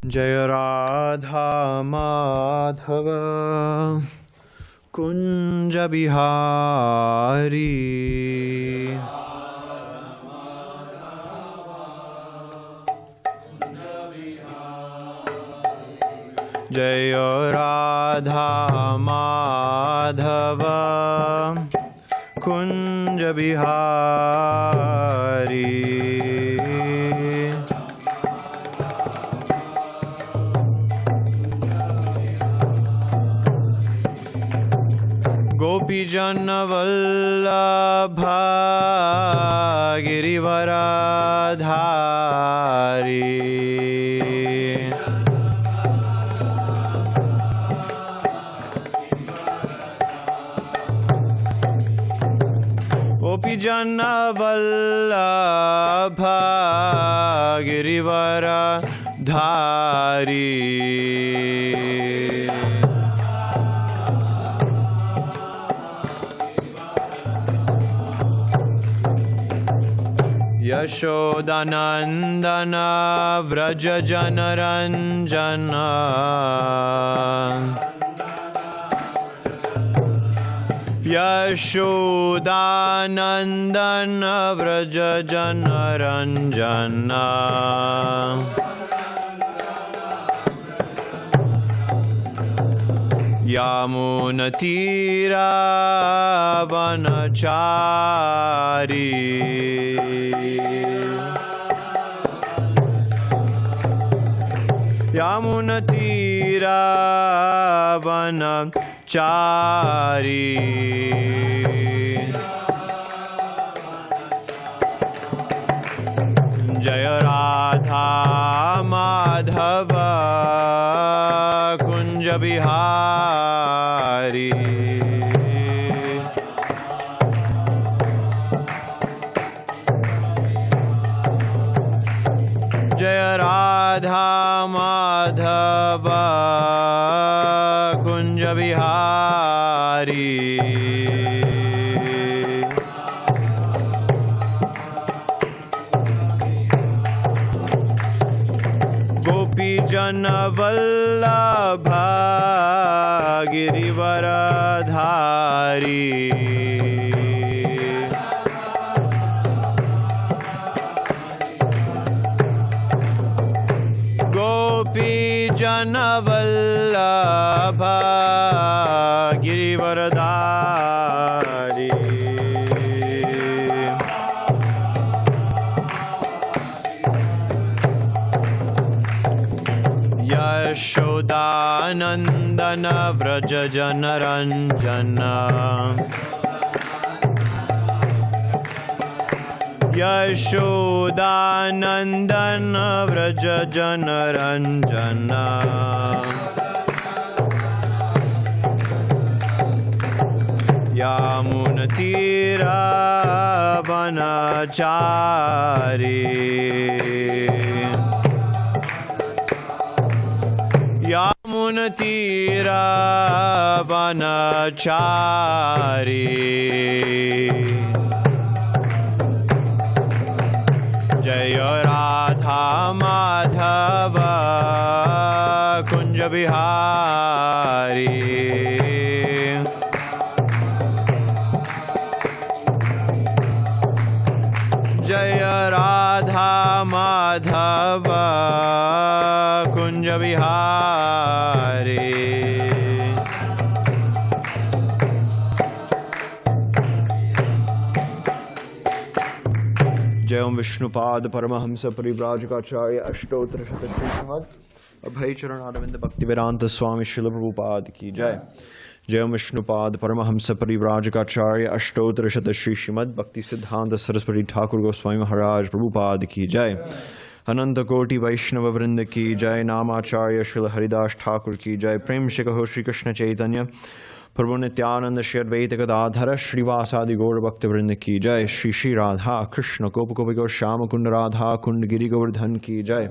जय राधा माधव कुंज बिहारी जय राधा माधव कुंज बिहारी गोपीजन वल्लभ गिरिवरधारी गोपीजन वल्लभ गिरिवरधारी यशोदानंदन व्रज जनरंजन यशोदानंदन व्रज जनरंजन यमुनतीरा वनचारी यमुनतीरा वनचारी जय राधा माधव कुंज बिहारी जय राधा माधव कुंज बिहारी गोपीजन वल्लभ गिरिवरधारी गोपीजन वल्लभ गिरिवरधारी यशोदानंदन व्रज जनरंजन यशोदानंदन व्रज जनरंजन यमुनतीरा वनचारी यमुनतीरा वनचारी जय राधा माधव कुंज बिहारी जय राधा माधव कुंज बिहारी जय ओम विष्णुपाद परमहंस परिव्राजकाचार्य अष्टोत्तर शतश्री श्रीमद अभय चरण अरविंद भक्ति वेदांत स्वामी श्रील प्रभुपाद की जय। जय ओम विष्णुपाद परमहंस परिव्राजकाचार्य अष्टोत्तर शतश्री श्रीमद भक्ति सिद्धांत सरस्वती ठाकुर गोस्वामी महाराज प्रभुपाद की जय। अनंत कोटि वैष्णव वृंद की जय। नामाचार्य श्रील हरिदास ठाकुर की जय। प्रेम से कहो श्री कृष्ण चैतन्य प्रभु नित्यानंद श्री अद्वैत गदाधर श्रीवासादि गौर भक्त वृंद की जय। श्री श्री राधा कृष्ण गोप गोपिका श्याम कुंड राधा कुंड गिरि गोवर्धन की जय।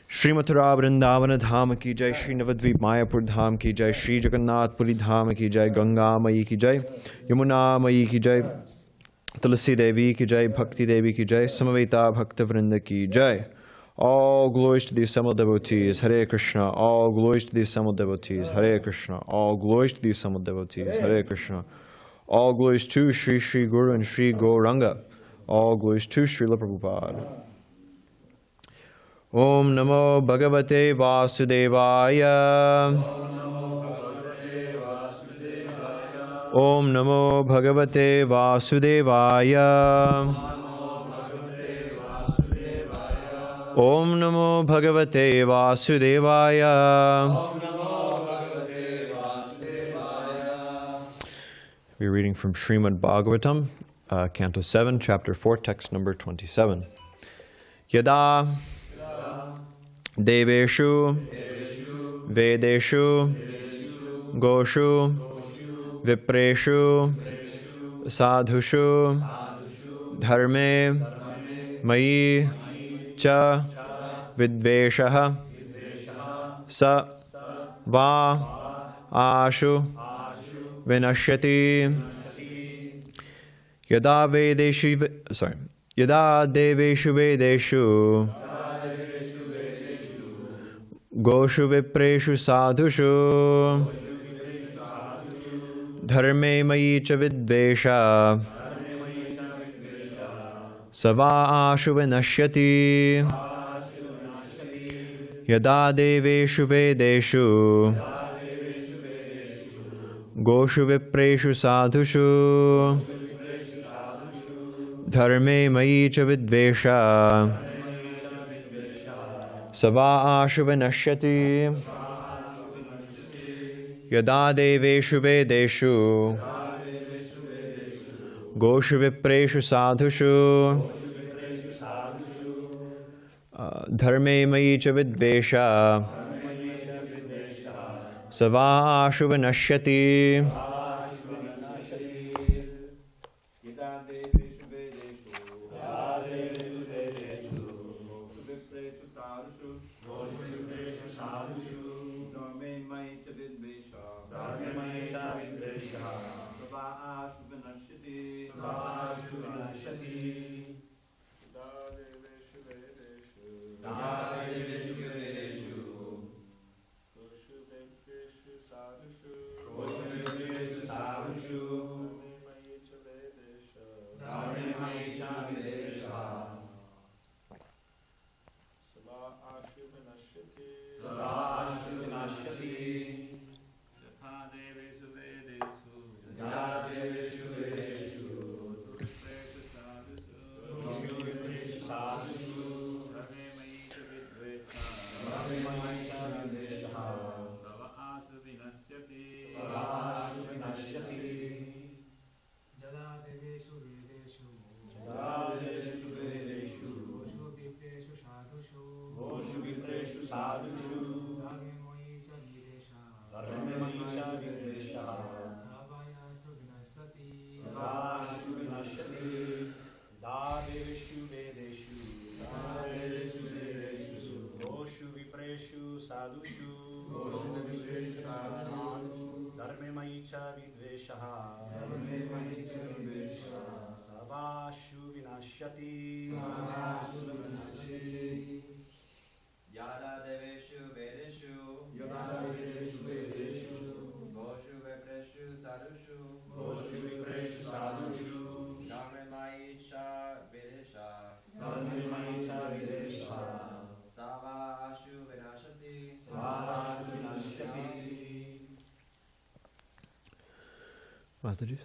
श्री मथुरा वृंदावन धाम की जय। श्री नवद्वीप मायापुर धाम की जय। श्री जगन्नाथपुरी धाम की जय। गंगा मई की जय। यमुना मई की जय। तुलसी देवी की जय। भक्ति देवी की जय। समवेता भक्त वृंद की जय। All glories to the assembled devotees. Hare Krishna. All glories to the assembled devotees. Hare Krishna. All glories to the assembled devotees. Hare Krishna. All glories to Sri Sri Guru and Sri Gauranga. All glories to Srila Prabhupada. Om Namo Bhagavate Vasudevaya. Om Namo Bhagavate Vasudevaya. Om Namo Bhagavate Vasudevaya. We're reading from Srimad Bhagavatam, Canto 7, Chapter 4, Text number 27. Yada Deveshu Vedeshu Goshu Vipreshu Sadhushu Dharme Mayi Cha Vidveshaha Sa Va Ashu Vinashyati Yada Deveshu Vedeshu Goshu Vipreshu Sadhushu Dharme Mayi Cha Vidvesha Sava Ashu Vinashyati Yada Deveshu Vedeshu Goshu Vipreshu Sadhushu Dharme Mayi Cha Vidvesha Sava Ashu Vinashyati Yada Deveshu Vedeshu Goshu Vipreshu Sadhushu Dharme Mayi Cha Vidvesha Sava Ashu Vinashyati Mataji?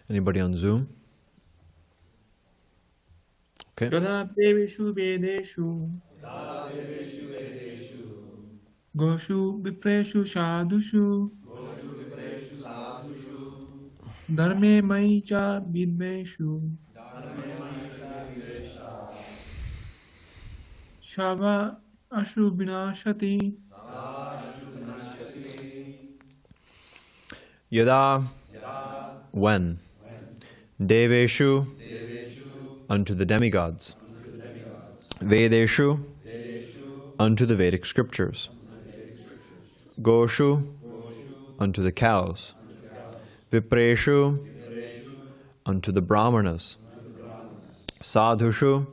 Anybody on Zoom? Okay. Goshu Vipreshu Sadhushu Dharme Mayi Cha Vidveshu Shava Ashu Vinashati Yada, when Deveshu, unto the demigods. Vedeshu, unto the Vedic scriptures. Goshu, unto the cows. Vipreshu, unto the brahmanas. Sadhushu,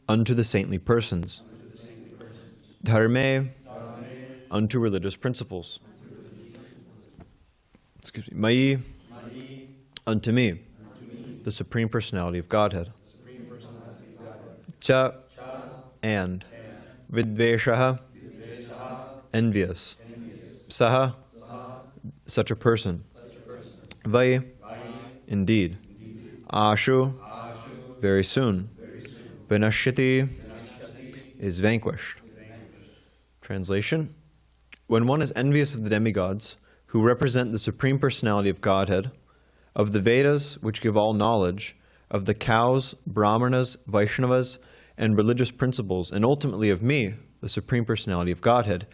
unto the saintly persons. Dharme, unto religious principles. Excuse me. Mayi, unto me, the Supreme Personality of Godhead. Cha, and. Vidveshaha, envious. Saha, such a person. Vai, indeed. Ashu, very soon. Vinashyati, is vanquished. Translation: when one is envious of the demigods, who represent the Supreme Personality of Godhead, of the Vedas, which give all knowledge, of the cows, Brahmanas, Vaishnavas, and religious principles, and ultimately of me, the Supreme Personality of Godhead,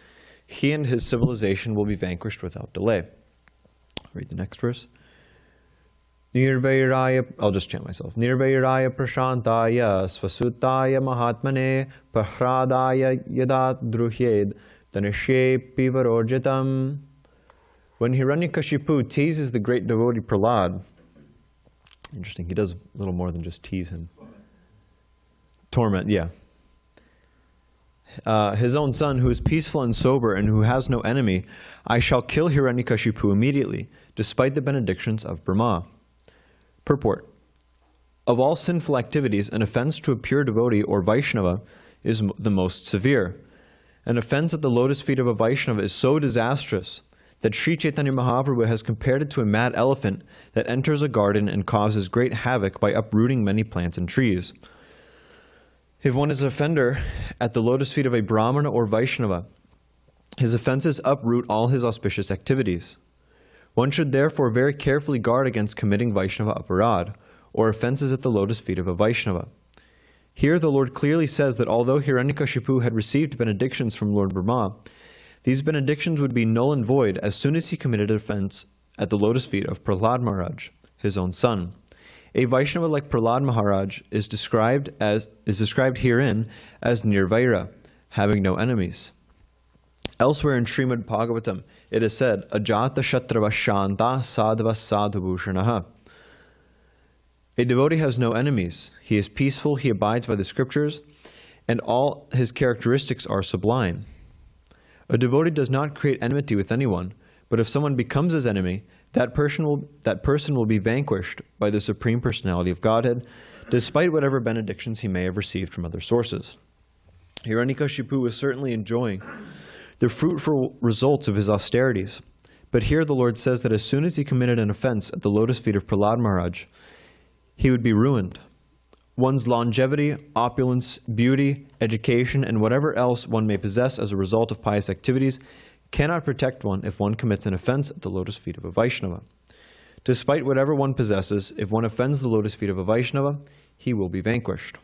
he and his civilization will be vanquished without delay. I'll read the next verse. Nirvairaya, I'll just chant myself. Nirvairaya prashantaya svasutaya mahatmane Prahlādaya yadat druhyed tanishye pivarorjitam. When Hiraṇyakaśipu teases the great devotee Prahlāda, interesting, he does a little more than just tease him. Torment, yeah. His own son, who is peaceful and sober and who has no enemy, I shall kill Hiraṇyakaśipu immediately, despite the benedictions of Brahma. Purport: of all sinful activities, an offense to a pure devotee or Vaishnava is the most severe. An offense at the lotus feet of a Vaishnava is so disastrous that Sri Chaitanya Mahaprabhu has compared it to a mad elephant that enters a garden and causes great havoc by uprooting many plants and trees. If one is an offender at the lotus feet of a Brahmana or Vaishnava, his offenses uproot all his auspicious activities. One should therefore very carefully guard against committing Vaishnava Aparadha, or offenses at the lotus feet of a Vaishnava. Here the Lord clearly says that although Hiraṇyakaśipu had received benedictions from Lord Brahma, these benedictions would be null and void as soon as he committed an offense at the lotus feet of Prahlāda Mahārāja, his own son. A Vaishnava like Prahlāda Mahārāja is described herein as nirvaira, having no enemies. Elsewhere in Srimad Bhagavatam, it is said, Ajata Shatrava Shanta Sadhava Sadhubhushanaha. A devotee has no enemies. He is peaceful, he abides by the scriptures, and all his characteristics are sublime. A devotee does not create enmity with anyone, but if someone becomes his enemy, that person will be vanquished by the Supreme Personality of Godhead, despite whatever benedictions he may have received from other sources. Hiraṇyakaśipu was certainly enjoying the fruitful results of his austerities, but here the Lord says that as soon as he committed an offense at the lotus feet of Prahlāda Mahārāja, he would be ruined. One's longevity, opulence, beauty, education, and whatever else one may possess as a result of pious activities cannot protect one if one commits an offense at the lotus feet of a Vaishnava. Despite whatever one possesses, if one offends the lotus feet of a Vaishnava, he will be vanquished.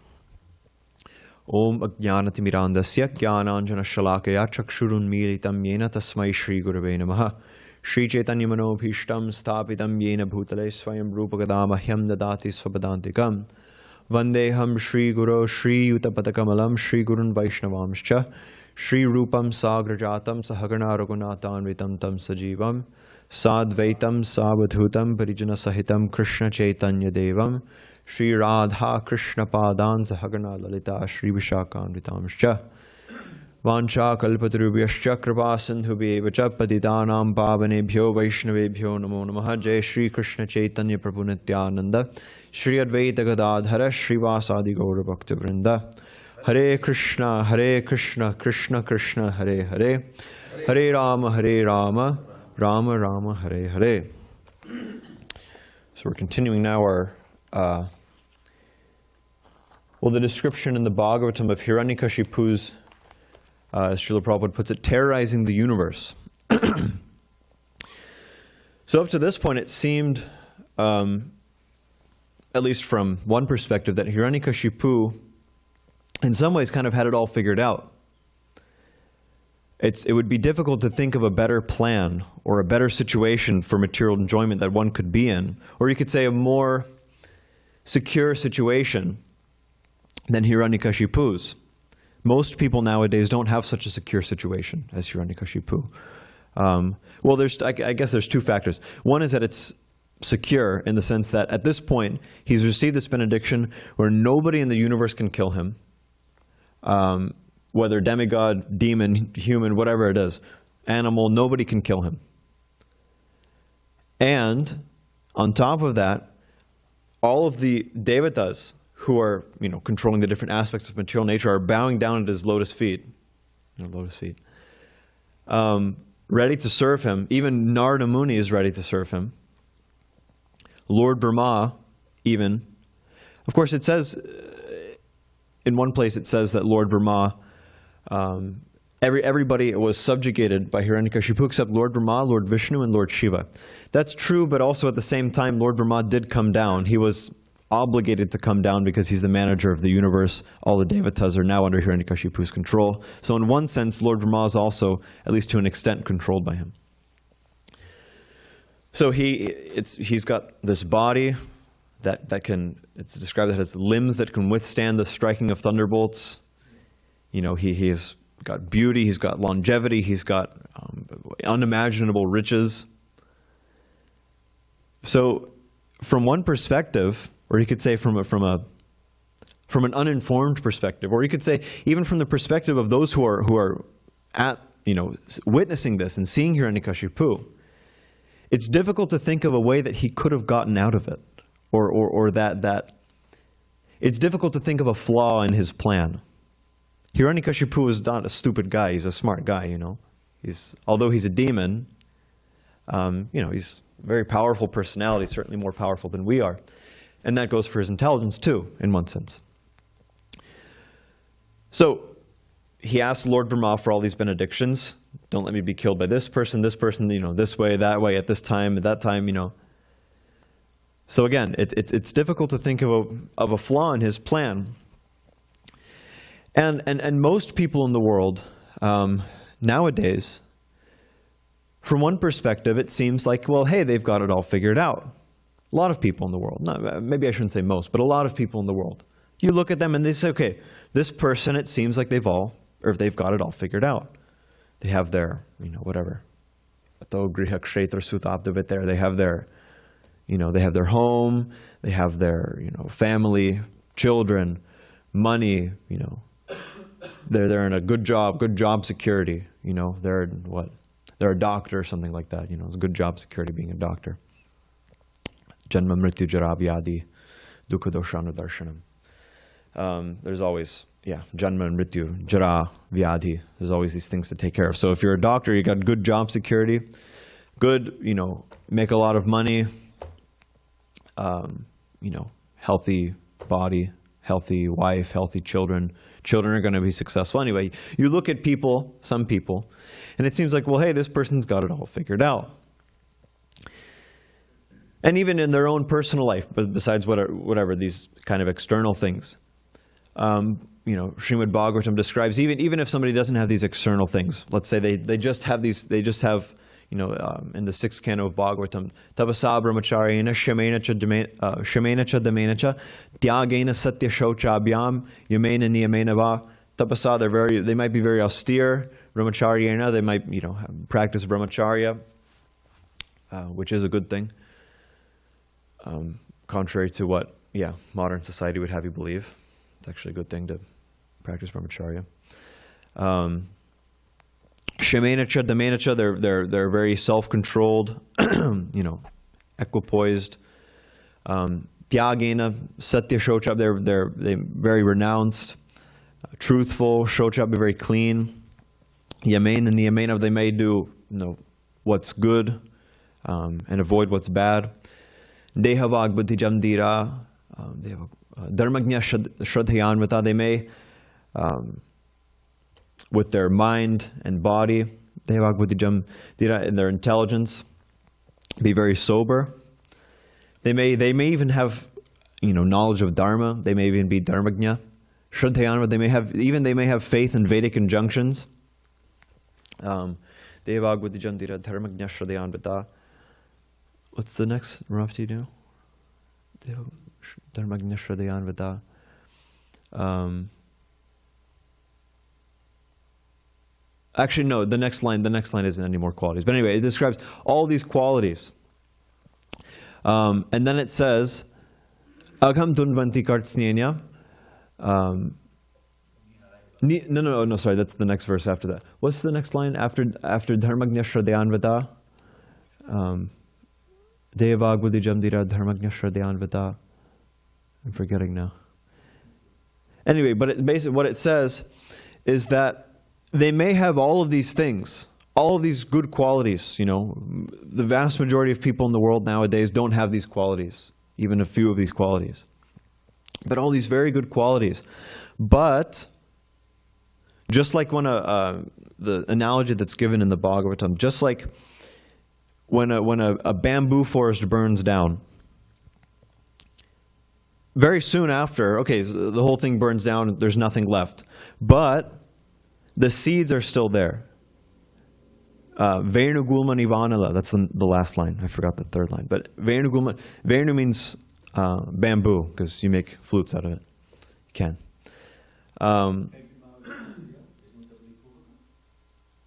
Om Ajnanatimidandasya Jnananjana Shalakaya Chakshurunmilitam Yena Tasmai Shri Gurave Namaha Shri Chaitanya Manobhishtam Sthapitam Yena Bhutale Swayam Rupagadamahyam Dadati Svapadantikam Vandeham Shri Guru Shri Yutapatakamalam Shri Gurun Vaishnavamscha Shri Rupam Sagrajatam Sahagana Raghunatanvitam Tam Sajivam Sadvaitam Savadhutam Parijana Sahitam Krishna Chaitanya Devam Shri Radha Krishna Padan Sahagana Lalita Shri Vishakhanvitamscha Vancha Kalpatarubhyascha Kripasindhubhyevacha Patitanam Pavanebhyo Vaishnavebhyo Namo Namaha Jai Shri Krishna Chaitanya Prabhu Nityananda Shri Advaita Gadadhara Shri Vasadi Gaura Bhakta Vrinda Hare Krishna, Krishna Krishna, Hare Hare, Hare Rama, Rama Rama, Hare Hare. So we're continuing now our, the description in the Bhagavatam of Hiraṇyakaśipu's, as Srila Prabhupada puts it, terrorizing the universe. So up to this point it seemed, at least from one perspective, that Hiraṇyakaśipu in some ways kind of had it all figured out. it would be difficult to think of a better plan or a better situation for material enjoyment that one could be in. Or you could say a more secure situation than Hiraṇyakāśipu's. Most people nowadays don't have such a secure situation as Hiraṇyakāśipu. Well, I guess there's two factors. One is that it's secure in the sense that at this point, he's received this benediction where nobody in the universe can kill him. Whether demigod, demon, human, whatever it is, animal, nobody can kill him. And on top of that, all of the devatas who are, controlling the different aspects of material nature are bowing down at his lotus feet, ready to serve him. Even Narada Muni is ready to serve him. Lord Brahma, even. Of course, it says, in one place it says that Lord Brahma, everybody was subjugated by Hiraṇyakāśipu except Lord Brahma, Lord Vishnu, and Lord Shiva. That's true, but also at the same time, Lord Brahma did come down. He was obligated to come down because he's the manager of the universe. All the devatas are now under Hiraṇyakāśipu's control. So in one sense, Lord Brahma is also, at least to an extent, controlled by him. So he's got this body that can, it's described that has limbs that can withstand the striking of thunderbolts. He's got beauty, he's got longevity, he's got unimaginable riches. So from one perspective, or you could say from an uninformed perspective, or you could say even from the perspective of those who are at, witnessing this and seeing Hiraṇyakāśipu, it's difficult to think of a way that he could have gotten out of it, or that it's difficult to think of a flaw in his plan. Hiraṇyakāśipu is not a stupid guy; he's a smart guy. Although he's a demon, he's a very powerful personality, certainly more powerful than we are, and that goes for his intelligence too, in one sense. So he asked Lord Brahma for all these benedictions. Don't let me be killed by this person, this way, that way, at this time, at that time, So again, it's difficult to think of a flaw in his plan. And most people in the world nowadays, from one perspective, it seems like, well, hey, they've got it all figured out. A lot of people in the world, maybe I shouldn't say most, but a lot of people in the world. You look at them and they say, okay, this person, it seems like they've got it all figured out. They have their, whatever. They have their, they have their home, they have their, family, children, money, They're in a good job security, they're a doctor or something like that, it's a good job security being a doctor. Janma mrityu jara vyadi dukkha doshanu darshanam. There's always, janma and mrityu, jara, vyadhi. There's always these things to take care of. So if you're a doctor, you got good job security, good, make a lot of money, healthy body, healthy wife, healthy children. Children are going to be successful. Anyway, you look at people, some people, and it seems like, well, hey, this person's got it all figured out. And even in their own personal life, but besides whatever these kind of external things, Srimad Bhagavatam describes even if somebody doesn't have these external things, let's say they just have in the 6th canto of Bhagavatam, Dasa brahmacharyena shamena cha damena cha tyagena satya shauchabhyam yamena niyamena va. Tapasa, they might be very austere. Brahmacharyena, they might practice brahmacharya, which is a good thing. Contrary to what modern society would have you believe, it's actually a good thing to practice brahmacharya. Shamenacha, Damenacha, they're very self-controlled, equipoised. Tyagena, Satya Shochab, they're very renounced, truthful. Shochab, very clean. Yamena and Niyamena, they may do what's good and avoid what's bad. Dehavag Buddhijam Dira, Dharmagnya Shraddhayanvata, they may with their mind and body, in their intelligence, be very sober. They may even have, knowledge of dharma. They may even be dharmagnya. Shraddhayanva, they may have faith in Vedic injunctions. Devag Buddhijandira Dharmagnya Shraddhayanvita. What's the next? Murapti, do you know? Dharmagnya Shraddhayanvita. Actually, no, the next line isn't any more qualities. But anyway, it describes all these qualities. And then it says, Agham Dunvanti Kartsnyenya. No, sorry, that's the next verse after that. What's the next line after Dharmagnya Shraddhayanvita? Devag Buddhijamdira Dharmagnya Shraddhayanvita. I'm forgetting now. Anyway, but basically what it says is that they may have all of these things, all of these good qualities. You know, the vast majority of people in the world nowadays don't have these qualities, even a few of these qualities. But all these very good qualities. But just like when the analogy that's given in the Bhagavatam, just like when a bamboo forest burns down, very soon after, okay, the whole thing burns down, there's nothing left. But the seeds are still there. Venu Gulma Nivanala, that's the last line. I forgot the third line. But Venu Gulma, Venu means bamboo, because you make flutes out of it. You can.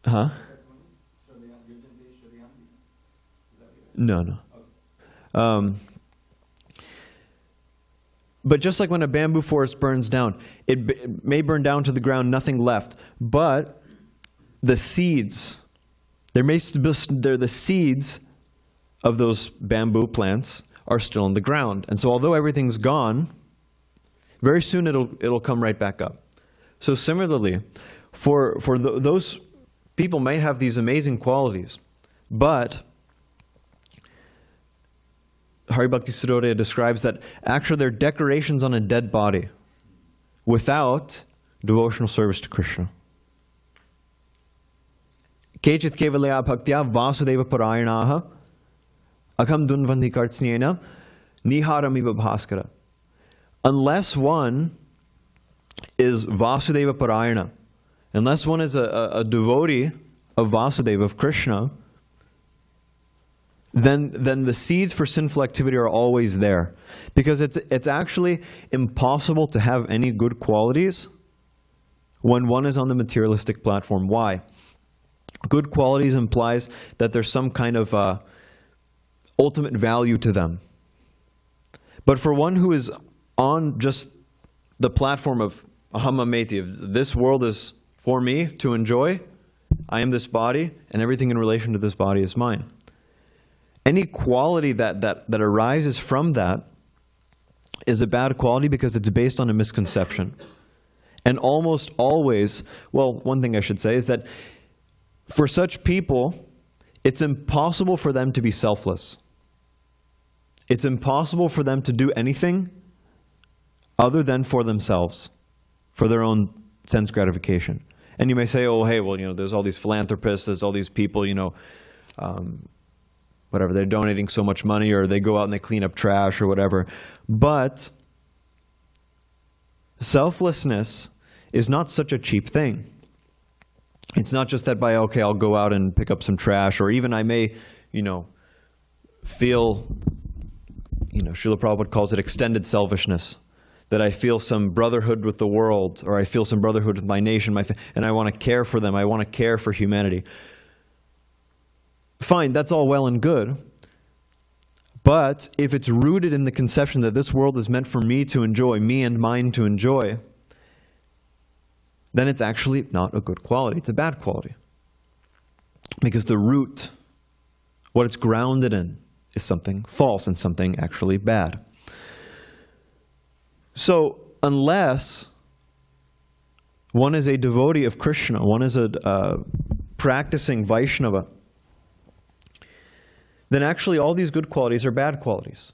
Huh? No. But just like when a bamboo forest burns down, it may burn down to the ground, nothing left. But the seeds, the seeds of those bamboo plants are still in the ground. And so although everything's gone, very soon it'll come right back up. So similarly, those people might have these amazing qualities, but Hari Bhakti Sudodaya describes that actually they're decorations on a dead body without devotional service to Krishna. Kechit kevalaya bhaktya vasudeva parayanaha akham dunvanti kartsnyena niharamiva bhaskara. Unless one is Vasudeva Parayana, unless one is a devotee of Vasudeva, of Krishna, then the seeds for sinful activity are always there. Because it's actually impossible to have any good qualities when one is on the materialistic platform. Why? Good qualities implies that there's some kind of ultimate value to them. But for one who is on just the platform of ahamameti, of this world is for me to enjoy, I am this body, and everything in relation to this body is mine. Any quality that arises from that is a bad quality because it's based on a misconception. And almost always, well, one thing I should say is that for such people, it's impossible for them to be selfless. It's impossible for them to do anything other than for themselves, for their own sense gratification. And you may say, oh, hey, well, there's all these philanthropists, there's all these people, whatever, they're donating so much money, or they go out and they clean up trash or whatever. But selflessness is not such a cheap thing. It's not just that I'll go out and pick up some trash, or even I may, feel, Srila Prabhupada calls it extended selfishness, that I feel some brotherhood with the world, or I feel some brotherhood with my nation, and I want to care for them, I want to care for humanity. Fine, that's all well and good. But if it's rooted in the conception that this world is meant for me to enjoy, me and mine to enjoy, then it's actually not a good quality. It's a bad quality. Because the root, what it's grounded in, is something false and something actually bad. So, unless one is a devotee of Krishna, one is a practicing Vaisnava, then actually all these good qualities are bad qualities.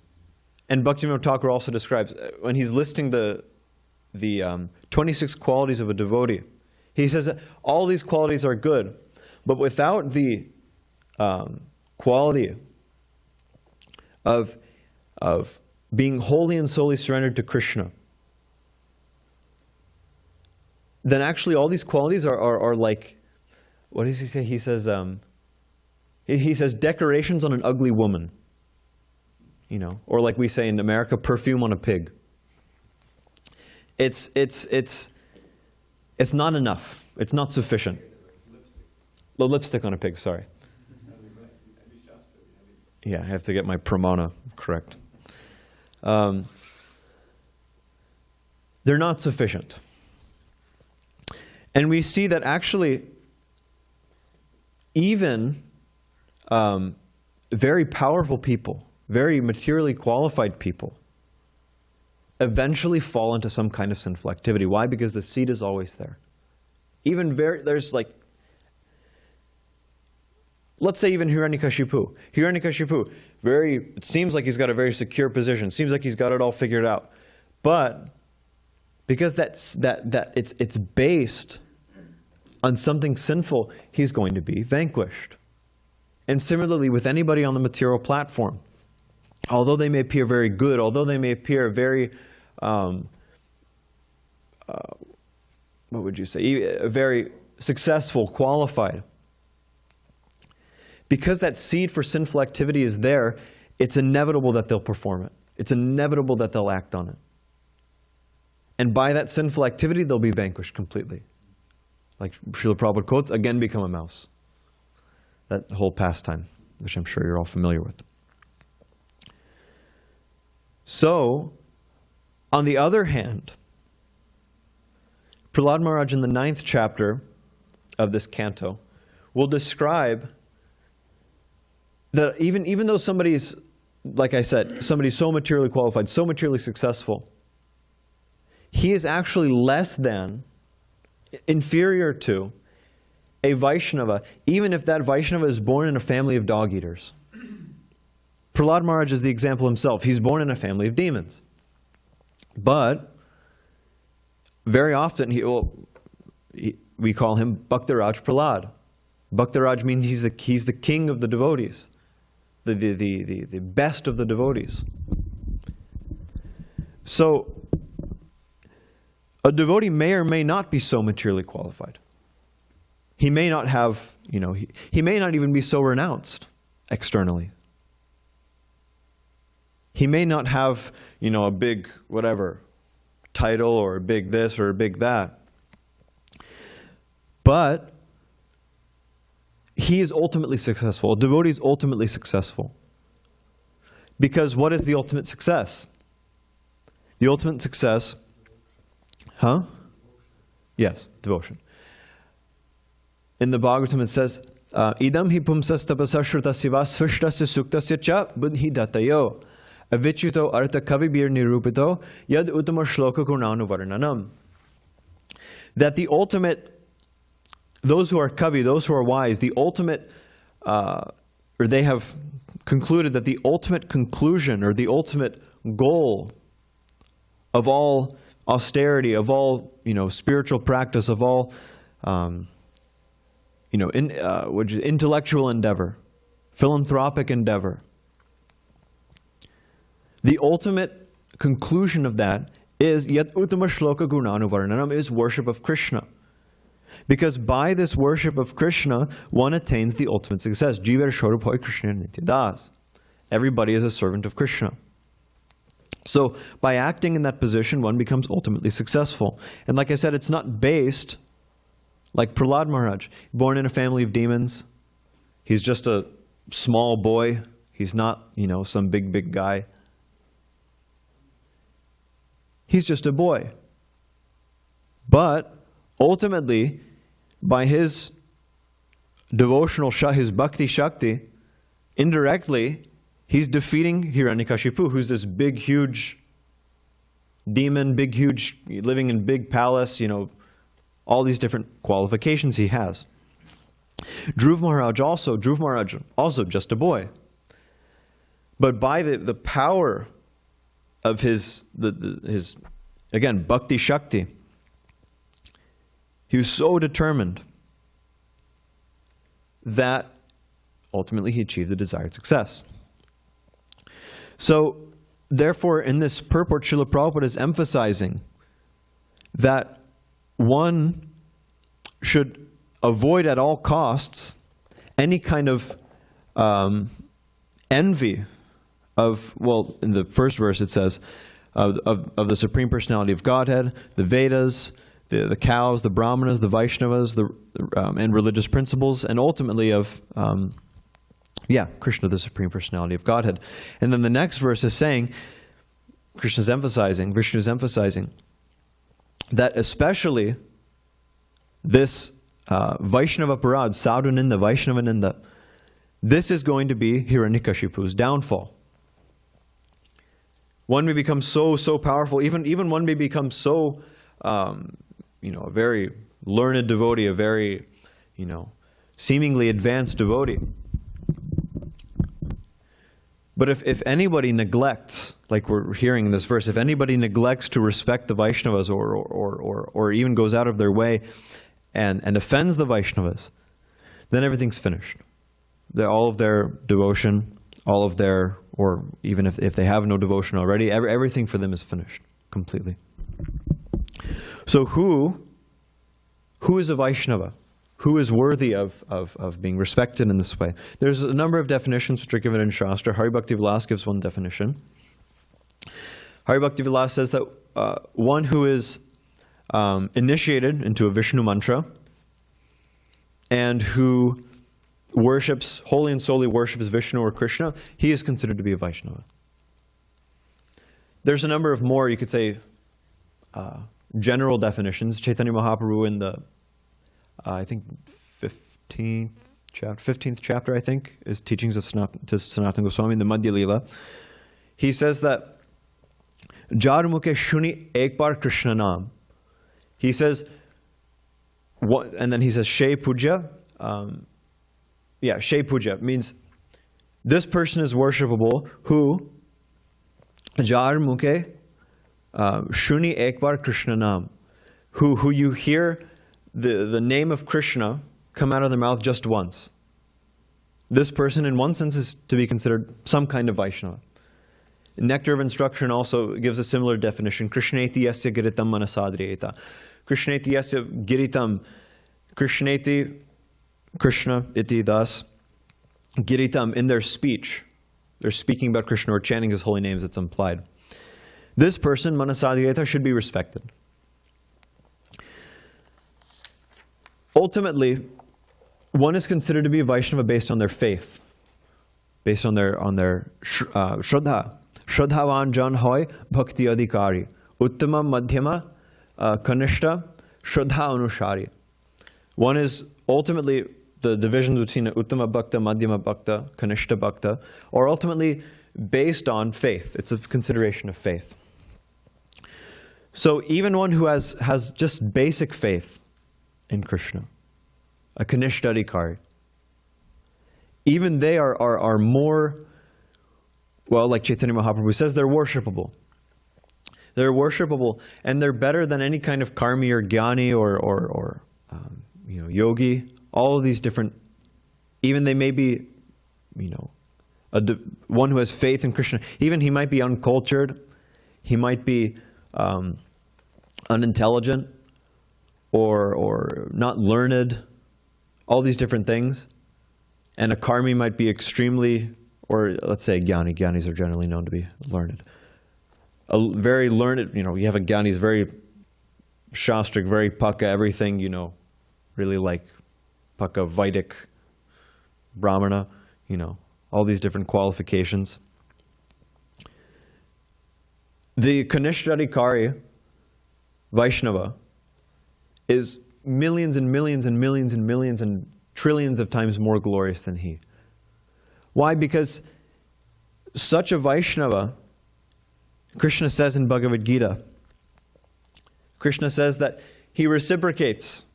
And Bhaktivinoda Thakur also describes, when he's listing the 26 qualities of a devotee, he says that all these qualities are good, but without the quality of being wholly and solely surrendered to Krishna, then actually all these qualities are like what does he say? He says, he says decorations on an ugly woman. You know, or like we say in America, perfume on a pig. It's not enough. It's not sufficient. The lipstick on a pig, sorry. Yeah, I have to get my pramana correct. They're not sufficient. And we see that actually even very powerful people, very materially qualified people, eventually fall into some kind of sinful activity. Why? Because the seed is always there. Even there's like, let's say even Hiraṇyakaśipu. Hiraṇyakaśipu, it seems like he's got a very secure position. Seems like he's got it all figured out. But because it's based on something sinful, he's going to be vanquished. And similarly with anybody on the material platform, although they may appear very good, although they may appear very, what would you say, very successful, qualified, because that seed for sinful activity is there, it's inevitable that they'll perform it. It's inevitable that they'll act on it. And by that sinful activity, they'll be vanquished completely. Like Srila Prabhupada quotes, again become a mouse. That whole pastime, which I'm sure you're all familiar with. So, on the other hand, Prahlāda Mahārāja in the 9th chapter of this canto will describe that even though somebody's, like I said, somebody's so materially qualified, so materially successful, he is actually less than, inferior to, a Vaisnava, even if that Vaisnava is born in a family of dog eaters. Prahlāda Mahārāja is the example himself. He's born in a family of demons. But very often we call him Bhaktaraj Prahlāda. Bhaktaraj means he's the king of the devotees, the best of the devotees. So a devotee may or may not be so materially qualified. He may not have, he may not even be so renounced externally. He may not have, a big whatever title or a big this or a big that. But he is ultimately successful. A devotee is ultimately successful. Because what is the ultimate success? The ultimate success, Yes, devotion. In the Bhagavatam it says, Idam hi pumsas tapasa shrutasya va svishtasya suktasya cha buddhi datayo avichuto artha kavibir nirupito yad uttama shloka gurnanu varnanam. That the ultimate, those who are kavi, those who are wise, the ultimate, or they have concluded that the ultimate conclusion or the ultimate goal of all austerity, of all spiritual practice, of all intellectual endeavor, philanthropic endeavor. The ultimate conclusion of that is yat uttama shloka gurnanu varnanam, is worship of Krishna. Because by this worship of Krishna, one attains the ultimate success. Jivar shorup Krishna nitya das. Everybody is a servant of Krishna. So by acting in that position, one becomes ultimately successful. And like I said, it's not based like Prahlāda Mahārāja, born in a family of demons. He's just a small boy. He's not, some big guy. He's just a boy. But ultimately, by his devotional, his bhakti shakti, indirectly, he's defeating Hiraṇyakaśipu, who's this big, huge demon, big, huge, living in big palace, all these different qualifications he has. Dhruva Mahārāja also just a boy. But by the power of his again, bhakti shakti, he was so determined that ultimately he achieved the desired success. So, therefore, in this purport, Srila Prabhupada is emphasizing that one should avoid at all costs any kind of envy of, well, in the first verse it says, of the Supreme Personality of Godhead, the Vedas, the cows, the Brahmanas, the Vaishnavas, and religious principles, and ultimately of, Krishna, the Supreme Personality of Godhead. And then the next verse is saying, Vishnu is emphasizing, that especially this Vaishnava Parad, Sadhu Ninda, Vaishnava Ninda, this is going to be Hiraṇyakashipu's downfall. One may become so powerful, even one may become so, a very learned devotee, a very, seemingly advanced devotee. But if anybody neglects, like we're hearing in this verse, if anybody neglects to respect the Vaishnavas or even goes out of their way and offends the Vaishnavas, then everything's finished. All of their devotion, all of their, or even if they have no devotion already, everything for them is finished completely. So who is a Vaishnava? Who is worthy of being respected in this way? There's a number of definitions which are given in Shastra. Hari Bhakti Vilas gives one definition. Hari Bhakti Vilas says that one who is initiated into a Vishnu mantra and who wholly and solely worships Vishnu or Krishna, he is considered to be a Vaishnava. There's a number of more, you could say, general definitions. Chaitanya Mahaprabhu in the I think 15th chapter, I think, is teachings of Sanatana Goswami in the Madhya Lila. He says that Jar mukhe shuni ek bar Krishna naam. He says, and then he says Shai Puja. Shai Puja means this person is worshipable who Jar mukhe shuni ek bar Krishna naam. Who you hear the name of Krishna come out of their mouth just once. This person, in one sense, is to be considered some kind of Vaishnava. Nectar of Instruction also gives a similar definition. Krishneti yasya giritam manasadriyeta. Krishneti yasya giritam. Krishneti, Krishna, iti, thus. Giritam, in their speech. They're speaking about Krishna or chanting his holy names, it's implied. This person, manasadriyeta, should be respected. Ultimately, one is considered to be a Vaishnava based on their faith, based on their shraddha. Shraddhavan jan hoy bhakti adhikari. Uttama madhyama kanishta shraddha anushari. One is ultimately the division between uttama bhakta, madhyama bhakta, kanishta bhakta, are ultimately based on faith. It's a consideration of faith. So even one who has just basic faith in Krishna, a kanishta adhikari, even they are more, well, like Chaitanya Mahaprabhu says, they're worshipable. They're worshipable, and they're better than any kind of karmi or jnani or yogi. All of these different, even they may be, one who has faith in Krishna. Even he might be uncultured, he might be unintelligent, or not learned, all these different things. And a karmi might be extremely, or let's say a jnani. Jnanis are generally known to be learned. A very learned, you have a jnani who's very shastric, very paka, everything, really like paka, Vedic, brahmana, all these different qualifications. The kanishta adhikari, Vaishnava, is millions and millions and millions and millions and trillions of times more glorious than he. Why? Because such a Vaishnava, Krishna says in Bhagavad Gita, Krishna says that he reciprocates.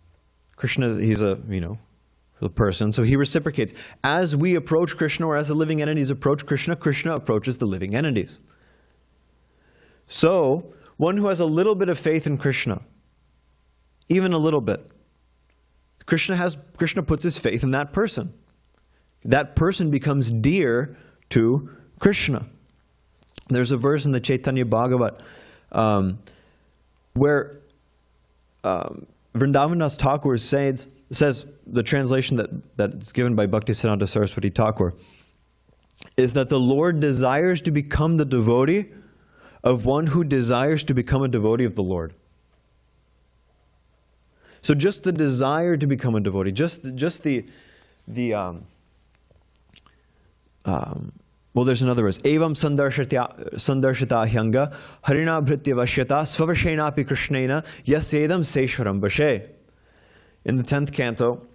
Krishna, he's a person, so he reciprocates. As we approach Krishna, or as the living entities approach Krishna, Krishna approaches the living entities. So, one who has a little bit of faith in Krishna, even a little bit, Krishna puts his faith in that person. That person becomes dear to Krishna. There's a verse in the Chaitanya Bhagavatam where Vrindavan Das Thakur says says, the translation that's given by Bhaktisiddhanta Saraswati Thakur, is that the Lord desires to become the devotee of one who desires to become a devotee of the Lord. So just the desire to become a devotee, well, there's another verse. Evam sandarshita hyanga harina bhritya vashyata svavashenapi krishnena yasedam seshwaram vashe. In the 10th canto,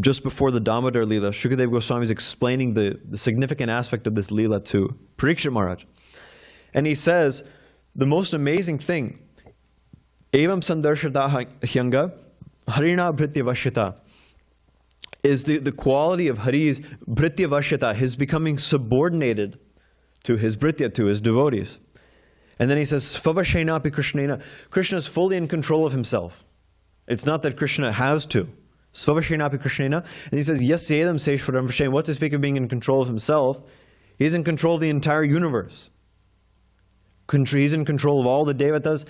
just before the Damodar Lila, Shukadeva Goswami is explaining the significant aspect of this Lila to Parikshit Maharaj. And he says, the most amazing thing, Evam sandarshita hyanga harina bhritya vashyata, is the quality of Hari's Bhritya Vashyata, his becoming subordinated to his Bhritya, to his devotees. And then he says, Svavashenapi Krishnena. Krishna is fully in control of himself. It's not that Krishna has to. Svavashenapi Krishnena. And he says, Yasedam Seshvaram Vashem. What to speak of being in control of himself? He's in control of the entire universe. He's in control of all the devatas.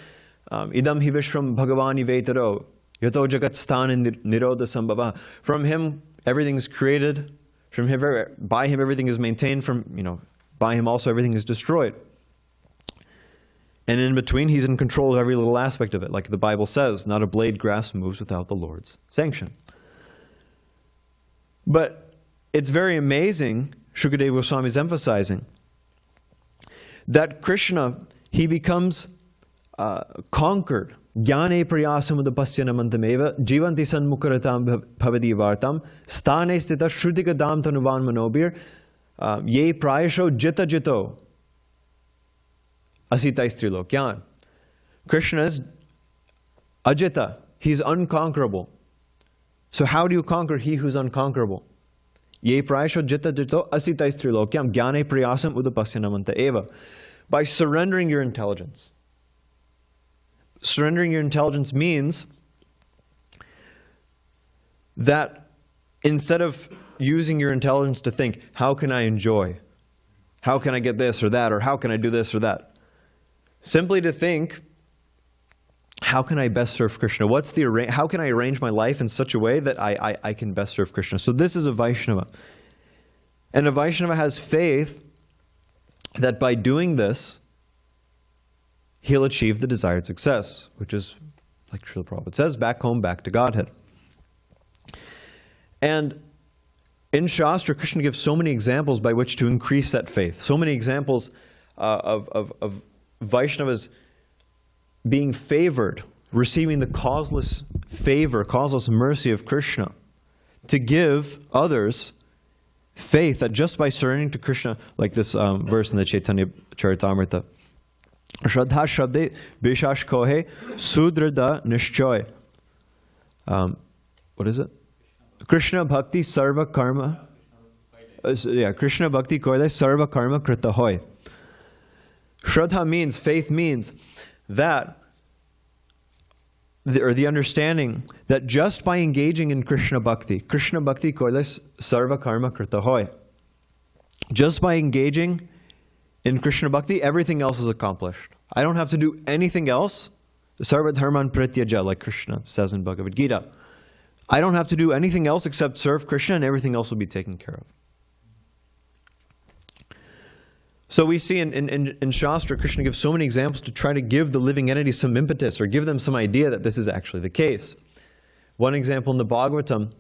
Idam hi vishram bhagavani vetaro. Yato jagat sthana nirodha sambhava. From him, everything is created. From him, by him, everything is maintained. By him also, everything is destroyed. And in between, he's in control of every little aspect of it. Like the Bible says, not a blade grass moves without the Lord's sanction. But it's very amazing, Shukadeva Goswami is emphasizing, that Krishna, he becomes conquered. Jnane priyasam udapasya namantameva jivanti sanmukaratam bhavadi vartam stane stita shrutikadam tanuvan manobir ye prayasho jita jito asitais trilokyan. Krishna is ajita. He's unconquerable. So how do you conquer he who's unconquerable? Ye prayasho jita jito asitais trilokyam jnane priyasam udapasya namanta eva. By surrendering your intelligence. Surrendering your intelligence means that instead of using your intelligence to think, how can I enjoy? How can I get this or that? Or how can I do this or that? Simply to think, how can I best serve Krishna? How can I arrange my life in such a way that I can best serve Krishna? So this is a Vaisnava. And a Vaisnava has faith that by doing this, he'll achieve the desired success, which is, like Srila Prabhupada says, back home, back to Godhead. And in Shastra, Krishna gives so many examples by which to increase that faith. So many examples of Vaishnavas being favored, receiving the causeless favor, causeless mercy of Krishna, to give others faith that just by surrendering to Krishna, like this verse in the Chaitanya Charitamrita, Shraddha Shabde Bishash Kohe Sudrada Nishchoy. What is it? Krishna Bhakti Sarva Karma. Krishna Bhakti Koile Sarva Karma Krita Hoy. Shraddha means, faith means that, or the understanding that just by engaging in Krishna Bhakti Koile Sarva Karma Krita Hoy. Just by engaging in Krishna Bhakti, everything else is accomplished. I don't have to do anything else. Sarva dharman pratyaja, like Krishna says in Bhagavad Gita. I don't have to do anything else except serve Krishna, and everything else will be taken care of. So we see in Shastra, Krishna gives so many examples to try to give the living entity some impetus, or give them some idea that this is actually the case. One example in the Bhagavatam,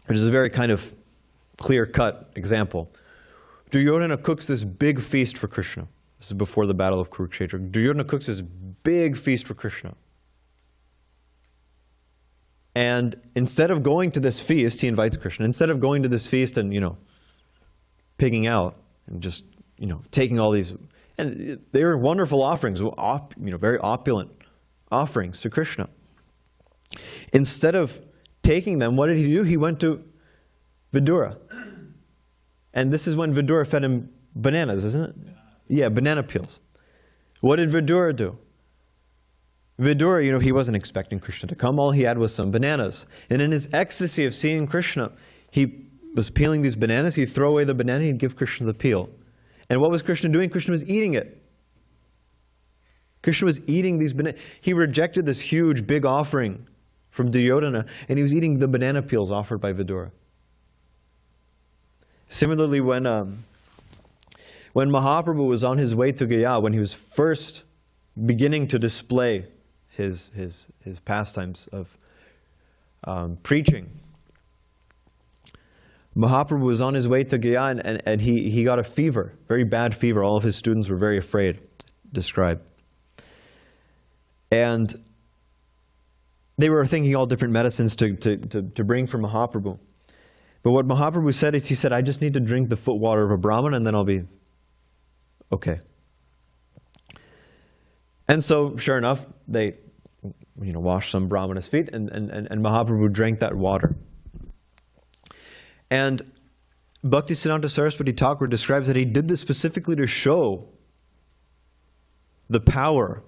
which is a very kind of clear-cut example. Duryodhana cooks this big feast for Krishna. This is before the battle of Kurukshetra. Duryodhana cooks this big feast for Krishna. And instead of going to this feast, he invites Krishna. Instead of going to this feast and, pigging out and just, taking all these, and they were wonderful offerings, very opulent offerings to Krishna. Instead of taking them, what did he do? He went to Vidura. And this is when Vidura fed him bananas, isn't it? Yeah, banana peels. What did Vidura do? Vidura, he wasn't expecting Krishna to come. All he had was some bananas. And in his ecstasy of seeing Krishna, he was peeling these bananas. He'd throw away the banana, he'd give Krishna the peel. And what was Krishna doing? Krishna was eating it. Krishna was eating these bananas. He rejected this huge, big offering from Duryodhana, and he was eating the banana peels offered by Vidura. Similarly, when Mahaprabhu was on his way to Gaya, when he was first beginning to display his pastimes of preaching, Mahaprabhu was on his way to Gaya, and he got a fever, very bad fever. All of his students were very afraid, described. And they were thinking all different medicines to bring for Mahaprabhu. But what Mahaprabhu said is, he said, I just need to drink the foot water of a Brahman and then I'll be okay. And so, sure enough, they washed some Brahmana's feet, and Mahaprabhu drank that water. And Bhaktisiddhanta Saraswati Thakur describes that he did this specifically to show the power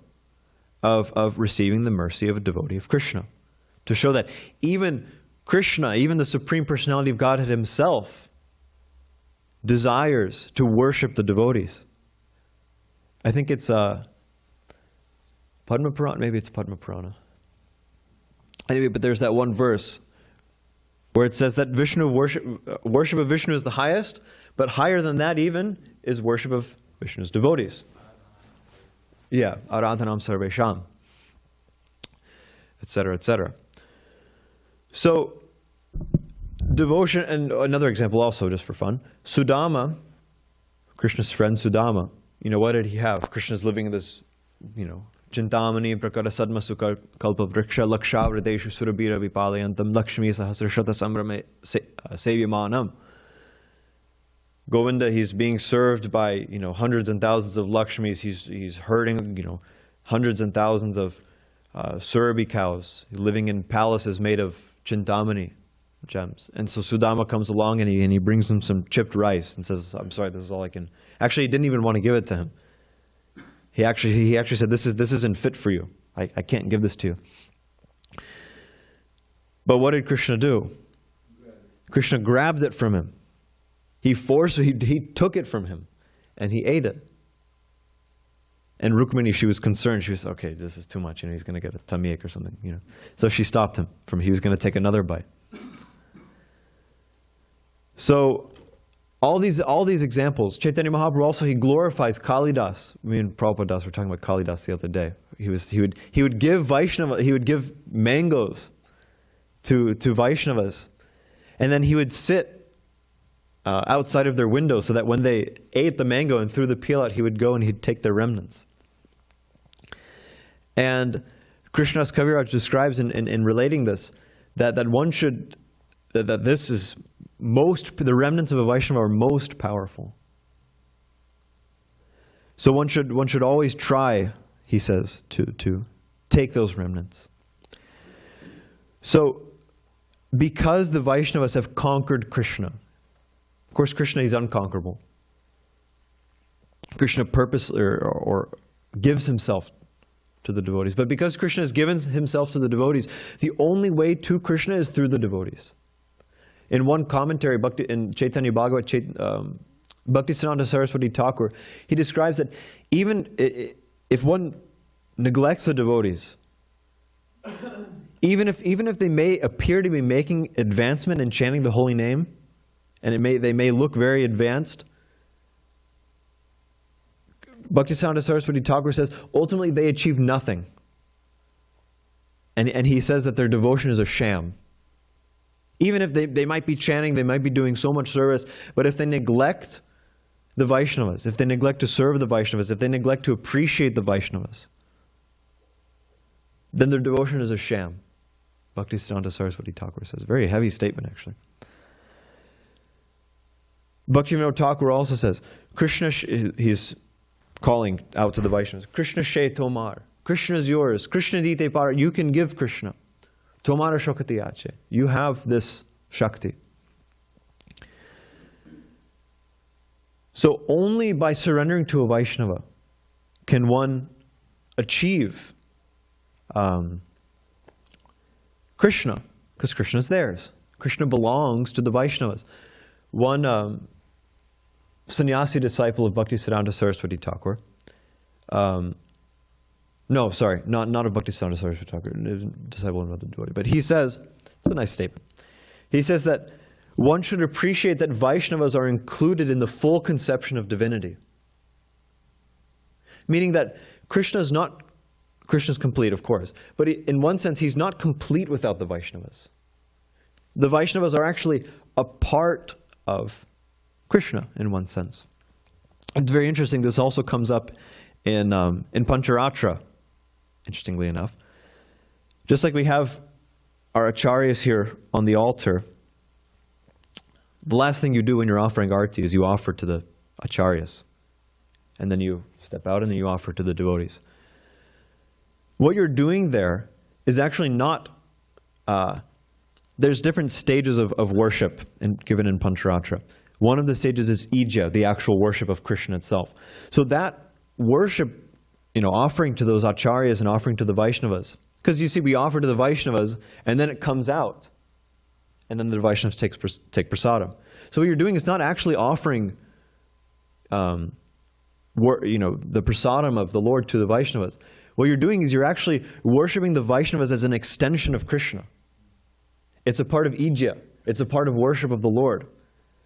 of receiving the mercy of a devotee of Krishna. To show that even Krishna, even the Supreme Personality of Godhead himself, desires to worship the devotees. I think it's Padma Purana, maybe it's Padma Purana. Anyway, but there's that one verse where it says that worship of Vishnu is the highest, but higher than that even is worship of Vishnu's devotees. Yeah, Aradhanam Sarvesham, etc., etc. So, devotion, and another example also, just for fun, Sudama, Krishna's friend Sudama, what did he have? Krishna's living in this, Chintamani prakara sadma sukha kalpa vriksha laksha vrideshu surabhira vipalayantam lakshmi sahasrashata samrame sevyamanam. Govinda, he's being served by, hundreds and thousands of Lakshmis. He's herding, hundreds and thousands of Surabhi cows, living in palaces made of Chintamani gems. And so Sudama comes along and he brings him some chipped rice and says, I'm sorry, this is all I can. Actually, he didn't even want to give it to him. He actually said, this isn't fit for you. I can't give this to you. But what did Krishna do? Krishna grabbed it from him. He took it from him and he ate it. And Rukmini, she was concerned. She was, okay, this is too much. He's going to get a tummy ache or something. So she stopped him he was going to take another bite. So all these examples, Chaitanya Mahaprabhu also, he glorifies Kalidas. Me and Prabhupada Das were talking about Kalidas the other day. He would give Vaisnava, he would give mangoes to Vaishnavas, and then he would sit outside of their window so that when they ate the mango and threw the peel out, he would go and he'd take their remnants. And Krishnadas Kaviraj describes in relating this that this is the remnants of a Vaishnava are most powerful. So one should always try, he says, to take those remnants. So because the Vaishnavas have conquered Krishna, of course Krishna is unconquerable. Krishna purposely or gives himself to the devotees. But because Krishna has given himself to the devotees, the only way to Krishna is through the devotees. In one commentary, in Chaitanya Bhagavatam, Bhaktisiddhanta Saraswati Thakur, he describes that even if one neglects the devotees, even if they may appear to be making advancement in chanting the holy name, and they may look very advanced, Bhaktisiddhanta Saraswati Thakur says, ultimately they achieve nothing. And he says that their devotion is a sham. Even if they might be chanting, they might be doing so much service, but if they neglect the Vaishnavas, if they neglect to serve the Vaishnavas, if they neglect to appreciate the Vaishnavas, then their devotion is a sham. Bhaktisiddhanta Saraswati Thakur says. Very heavy statement, actually. Bhaktivinoda Thakur also says, Krishna, he's calling out to the Vaishnavas, Krishna She Tomar. Krishna is yours. Krishna Dite Par. You can give Krishna. Tomara Shakti Ache. You have this Shakti. So only by surrendering to a Vaishnava can one achieve Krishna, because Krishna is theirs. Krishna belongs to the Vaishnavas. One sannyasi disciple of Bhaktisiddhanta Saraswati Thakur, No, sorry, not of Bhaktisiddhanta Saraswati Thakur, disciple of the devotee. But he says, it's a nice statement. He says that one should appreciate that Vaishnavas are included in the full conception of divinity. Meaning that Krishna's complete, of course, but in one sense, he's not complete without the Vaishnavas. The Vaishnavas are actually a part of Krishna in one sense. It's very interesting. This also comes up in Pancharatra, interestingly enough. Just like we have our acharyas here on the altar, the last thing you do when you're offering arti is you offer to the acharyas. And then you step out and then you offer to the devotees. What you're doing there is actually not... there's different stages of worship given in Pancharatra. One of the stages is ija, the actual worship of Krishna itself. So that worship, offering to those acharyas and offering to the Vaishnavas, because you see, we offer to the Vaishnavas and then it comes out. And then the Vaishnavas take prasadam. So what you're doing is not actually offering the prasadam of the Lord to the Vaishnavas. What you're doing is you're actually worshipping the Vaishnavas as an extension of Krishna. It's a part of ija. It's a part of worship of the Lord.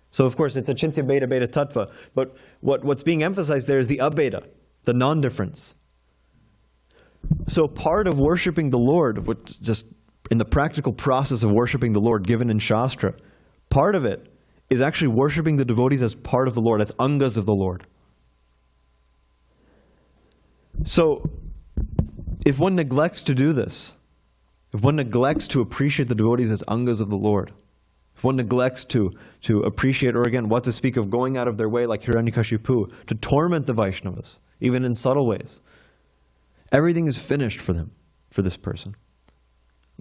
So of course it's a chintya beta beta tattva, but what's being emphasized there is the abeda, the non-difference. So part of worshipping the Lord, just in the practical process of worshipping the Lord given in Shastra, part of it is actually worshipping the devotees as part of the Lord, as angas of the Lord. So if one neglects to do this, if one neglects to appreciate the devotees as angas of the Lord, if one neglects to appreciate, or again, what to speak of going out of their way like Hiraṇyakaśipu to torment the Vaishnavas, even in subtle ways, everything is finished for them, for this person.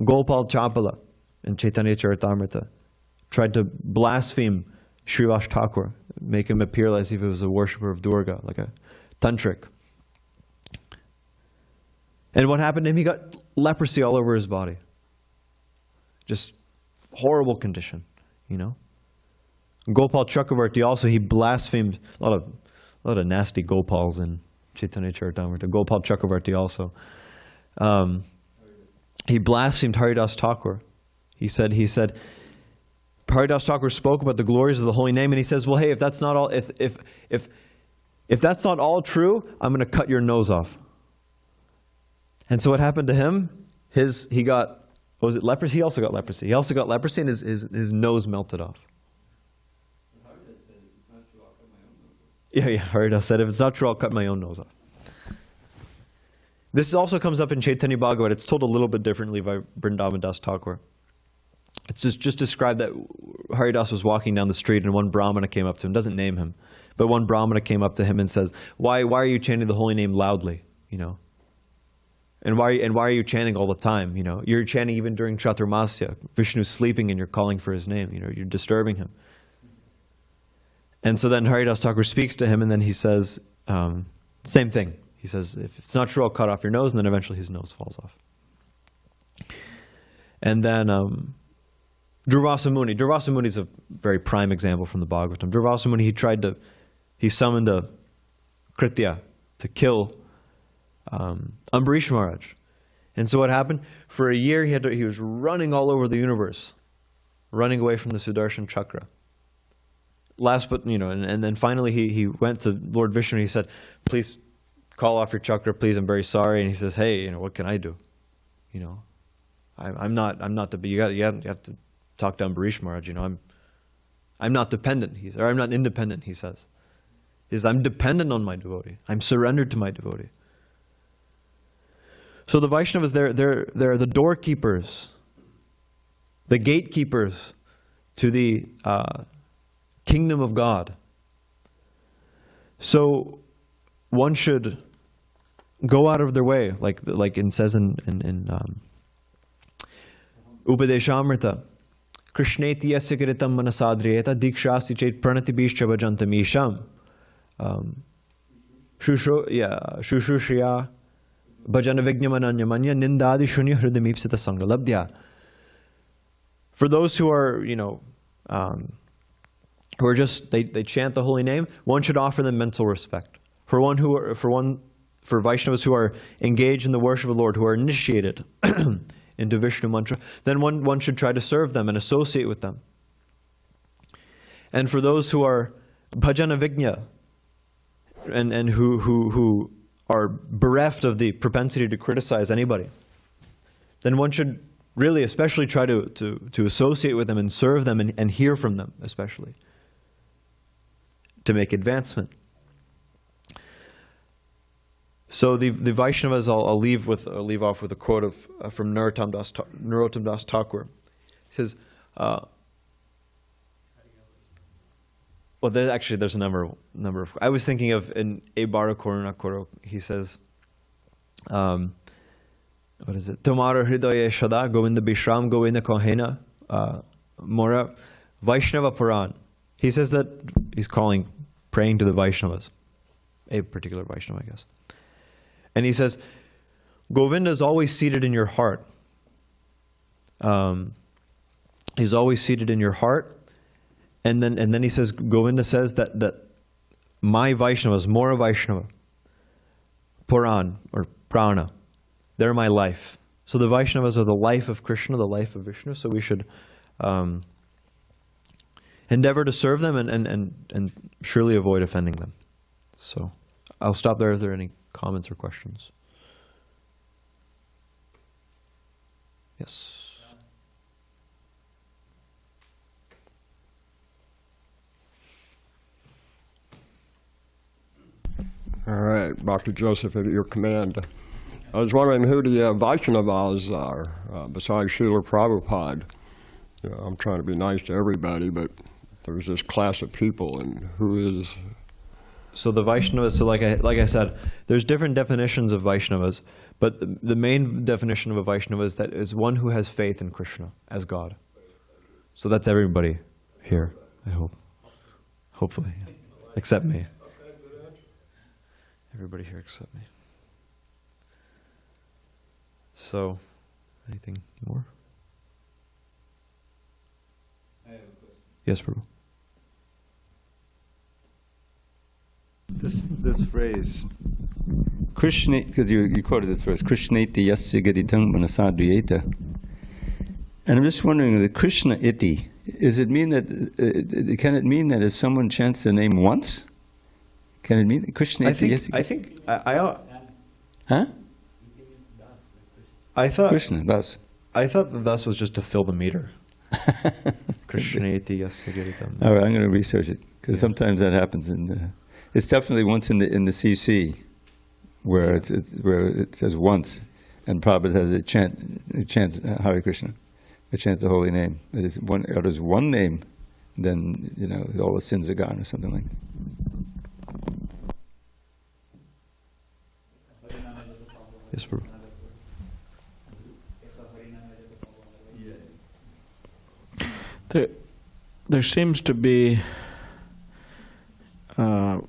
Gopal Chapala in Chaitanya Charitamrita tried to blaspheme Srivas Thakur, make him appear as if he was a worshipper of Durga, like a tantric. And what happened to him? He got leprosy all over his body. Just horrible condition, Gopal Chakravarti also, he blasphemed a lot of nasty Gopals in Chaitanya Charitamrita. Gopal Chakravarti also. He blasphemed Haridas Thakur. He said, Haridas Thakur spoke about the glories of the holy name, and he says, well, hey, if that's not all, if that's not all true, I'm going to cut your nose off. And so what happened to him? He got, was it leprosy? He also got leprosy. He also got leprosy, and his nose melted off. Yeah, Haridas said, if it's not true, I'll cut my own nose off. This also comes up in Chaitanya Bhagavatam. It's told a little bit differently by Vrindavan Das Thakur. It's just described that Haridas was walking down the street and one Brahmana came up to him, doesn't name him, but one Brahmana came up to him and says, why are you chanting the holy name loudly, And why are you chanting all the time, You're chanting even during Chaturmasya. Vishnu's sleeping and you're calling for his name, you're disturbing him. And so then Haridas Thakur speaks to him and then he says, same thing. He says, if it's not true, I'll cut off your nose, and then eventually his nose falls off. And then Durvasa Muni. Durvasa Muni is a very prime example from the Bhagavatam. Durvasa Muni, he summoned a Kritya to kill Ambarish Maharaj. And so what happened? For a year he was running all over the universe, running away from the Sudarshan Chakra. And then finally he went to Lord Vishnu and he said, please call off your chakra, please, I'm very sorry. And he says, hey, what can I do? I'm not the, you have to talk to Ambarish Maharaj, I'm not dependent, or I'm not independent, he says. He says, I'm dependent on my devotee. I'm surrendered to my devotee. So the Vaishnavas, they're the doorkeepers, the gatekeepers to the kingdom of God. So one should go out of their way, like it says in Upadeshamrita, Krishneti yasya kiritam manasadriyeta dikshasti chet pranatibhishcha bhajantamisham shushushriya bhajana vignamananyamanya nindadi shunya hridamipsita sangalabdhya. For those who are, who are just, they chant the holy name, one should offer them mental respect. For one for Vaishnavas who are engaged in the worship of the Lord, who are initiated into Vishnu mantra, then one should try to serve them and associate with them. And for those who are bhajana vigna, and who are bereft of the propensity to criticize anybody, then one should really especially try to associate with them and serve them and hear from them, especially, to make advancement. So the Vaishnavas, I'll leave off with a quote from Narottam Das Thakur. He says, well, there's a number of. I was thinking of in Ebara Koruna Koro. He says, what is it? Tomara hridaya shada govinda bishram govinda kohena mora Vaishnava Puran. He says that he's praying to the Vaishnavas, a particular Vaishnava, I guess. And he says, Govinda is always seated in your heart. He's always seated in your heart. And then he says, Govinda says that my Vaishnavas, Mora Vaishnava, Puran or Prana, they're my life. So the Vaishnavas are the life of Krishna, the life of Vishnu. So we should endeavor to serve them and surely avoid offending them. So I'll stop there. Is there any comments or questions? Yes. All right, Dr. Joseph, at your command. I was wondering who the Vaishnavas are, besides Srila Prabhupada. You know, I'm trying to be nice to everybody, but there's this class of people, and who is... So the Vaishnavas, so like I said, there's different definitions of Vaishnavas, but the main definition of a Vaishnava is that is one who has faith in Krishna as God. So that's everybody here, I hope. Hopefully. Except me. Everybody here except me. So, anything more? I have a question. Yes, Prabhu. This phrase, Krishna, because you quoted this phrase, Krishnati yasya gaditam manasadhyeta. And I'm just wondering, the Krishna iti, does it mean that, can it mean that if someone chants the name once? Can it mean Krishna iti? Huh? I thought Krishna, das. I thought that thus was just to fill the meter. Krishna iti yasya gaditam. All right, I'm going to research it, because sometimes that happens in the... It's definitely once in the CC, where it says once, and Prabhupada has it chants Hare Krishna, it chants the holy name. If one utters one name, then all the sins are gone, or something like that. Yes, Prabhu. There seems to be, you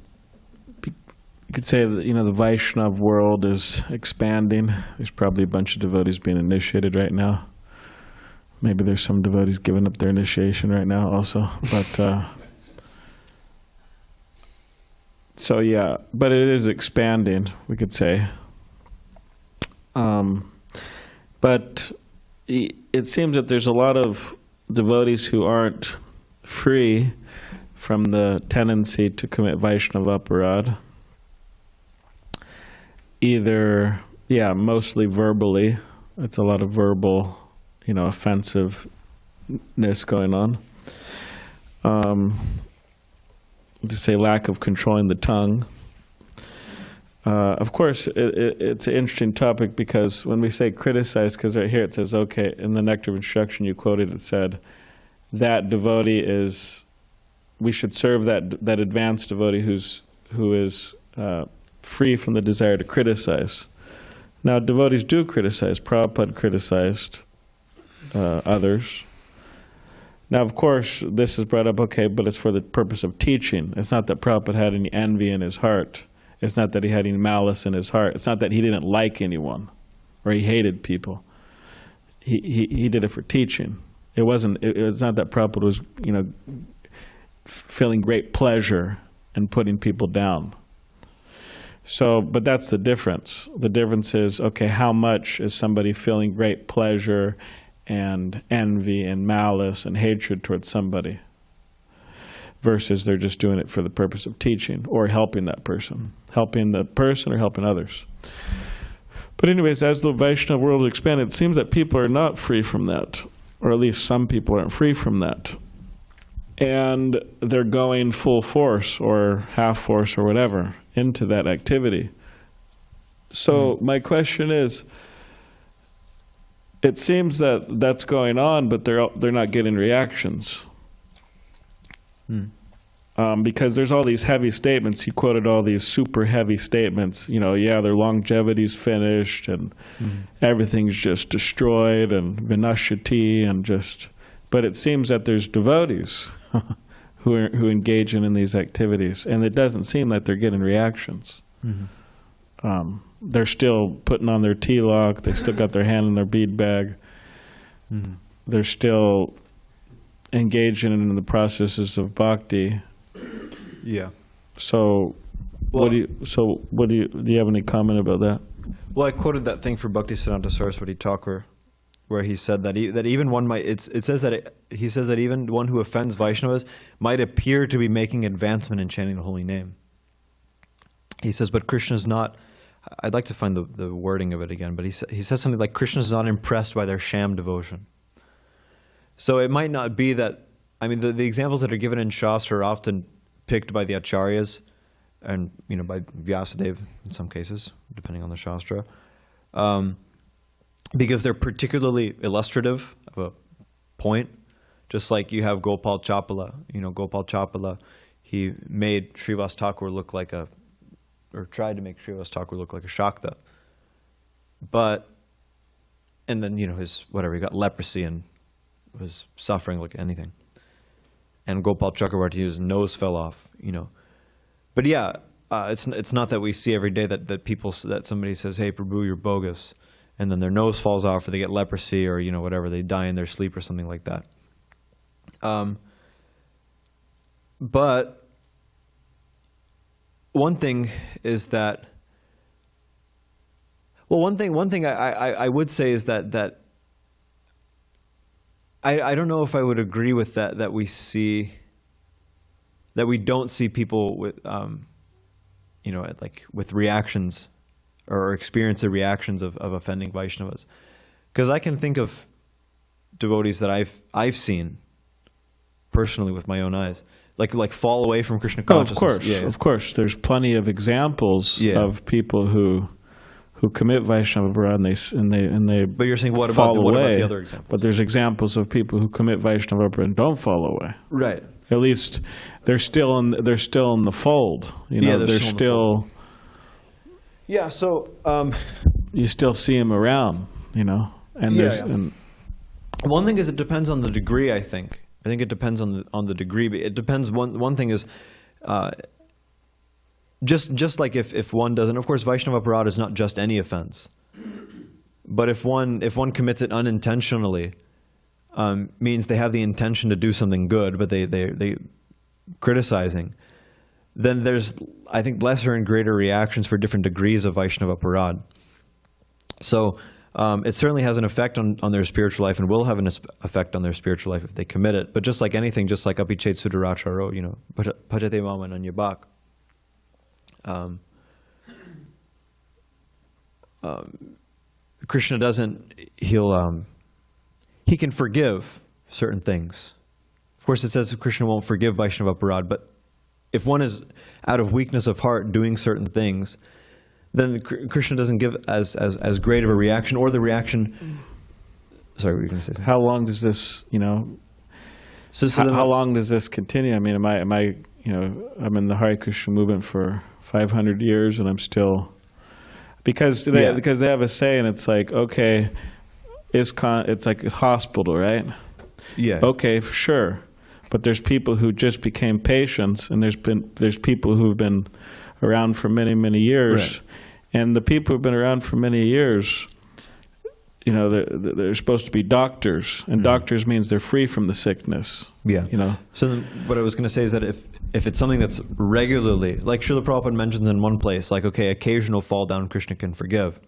could say that, the Vaishnav world is expanding. There's probably a bunch of devotees being initiated right now. Maybe there's some devotees giving up their initiation right now also. But so yeah, but it is expanding, we could say. But it seems that there's a lot of devotees who aren't free from the tendency to commit Vaishnava aparadha. Either, mostly verbally. It's a lot of verbal, offensiveness going on. To say lack of controlling the tongue. Of course, it's an interesting topic, because when we say criticize, because right here it says, okay, in the Nectar of Instruction you quoted, it said, that devotee is, we should serve that advanced devotee who is free from the desire to criticize. Now, devotees do criticize. Prabhupada criticized others. Now, of course, this is brought up, okay, but it's for the purpose of teaching. It's not that Prabhupada had any envy in his heart. It's not that he had any malice in his heart. It's not that he didn't like anyone or he hated people. He did it for teaching. It's not that Prabhupada was, feeling great pleasure in putting people down. So, but that's the difference. The difference is, okay, how much is somebody feeling great pleasure and envy and malice and hatred towards somebody versus they're just doing it for the purpose of teaching or helping that person, or helping others. But anyways, as the Vaishnava world expanded, it seems that people are not free from that, or at least some people aren't free from that. And they're going full force or half force or whatever into that activity. So my question is, it seems that that's going on, but they're not getting reactions. Because there's all these heavy statements. He quoted all these super heavy statements. You know, yeah, their longevity's finished and everything's just destroyed and vinashati and just. But it seems that there's devotees who engage in these activities, and it doesn't seem like they're getting reactions. They're still putting on their tilak. They still got their hand in their bead bag. They're still engaging in the processes of bhakti. Yeah. So, Well, do you have any comment about that? Well, I quoted that thing for Bhaktisiddhanta Saraswati Thakur, where he said that that even one might. He says that even one who offends Vaishnavas might appear to be making advancement in chanting the holy name. He says, but Krishna's not. I'd like to find the wording of it again, but he says something like Krishna's not impressed by their sham devotion. So it might not be that. I mean, the examples that are given in Shastra are often picked by the acharyas, and by Vyasadeva in some cases, depending on the Shastra. Because they're particularly illustrative of a point, just like you have Gopal Chapala. Gopal Chapala, he made Srivas Thakur look like or tried to make Srivas Thakur look like a Shakta. And then, he got leprosy and was suffering like anything. And Gopal Chakravarti, his nose fell off, But yeah, it's not that we see every day that somebody says, hey, Prabhu, you're bogus. And then their nose falls off, or they get leprosy, or whatever, they die in their sleep or something like that. But one thing is that, one thing I would say is that I don't know if I would agree with that we don't see people with with reactions or experience the reactions of offending Vaishnavas. Because I can think of devotees that I've seen personally with my own eyes, like fall away from Krishna consciousness. Of course. There's plenty of examples of people who commit Vaishnava Aparadha and they But you're saying what fall about away. The other examples? But there's examples of people who commit Vaishnava Aparadha and don't fall away. Right. At least they're still in the fold. They're still. Yeah, so you still see them around, and and one thing is it depends on the degree. I think it depends on the degree. But it depends. One thing is just like if one doesn't. Of course, Vaishnava Aparadha is not just any offense, but if one commits it unintentionally, means they have the intention to do something good, but they criticizing. Then there's, I think, lesser and greater reactions for different degrees of Vaishnava Aparadha. So it certainly has an effect on their spiritual life and will have an effect on their spiritual life if they commit it. But just like anything, just like apichet suduracharo, bhajate mama nanyabhak. Krishna doesn't, he can forgive certain things. Of course, it says Krishna won't forgive Vaishnava Aparadha, but if one is out of weakness of heart doing certain things, then Krishna doesn't give as great of a reaction, or the reaction. Sorry, what were you going to say? Something? How long does this, how long does this continue? I mean, am I, I'm in the Hare Krishna movement for 500 years, and I'm still, because they have a saying, it's like, okay, ISKCON, it's like a hospital, right? Yeah. Okay, sure. But there's people who just became patients, and there's people who've been around for many, many years. Right. And the people who've been around for many years, you know, they're supposed to be doctors, and doctors means they're free from the sickness. Yeah. You know. So then what I was going to say is that if it's something that's regularly, like Srila Prabhupada mentions in one place, like, okay, occasional fall down Krishna can forgive.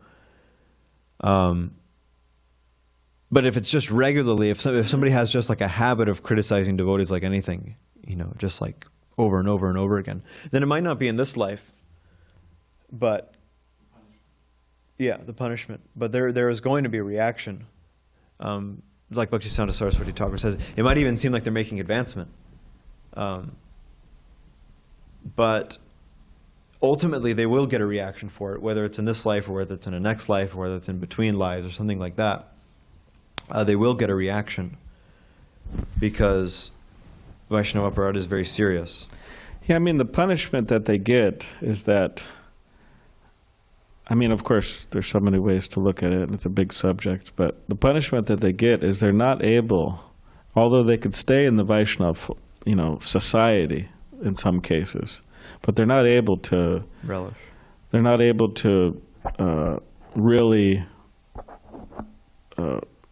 But if it's just regularly, if somebody has just like a habit of criticizing devotees like anything, you know, just like over and over and over again, then it might not be in this life, but yeah, the punishment. But there is going to be a reaction. Like Bhaktisiddhanta Saraswati Thakur says, it might even seem like they're making advancement. But ultimately they will get a reaction for it, whether it's in this life or whether it's in a next life or whether it's in between lives or something like that. They will get a reaction because Vaishnava Aparadha is very serious. Yeah, I mean, the punishment that they get is that, I mean, of course, there's so many ways to look at it, and it's a big subject, but the punishment that they get is they're not able, although they could stay in the Vaishnava, you know, society in some cases, but they're not able to Relish. They're not able to really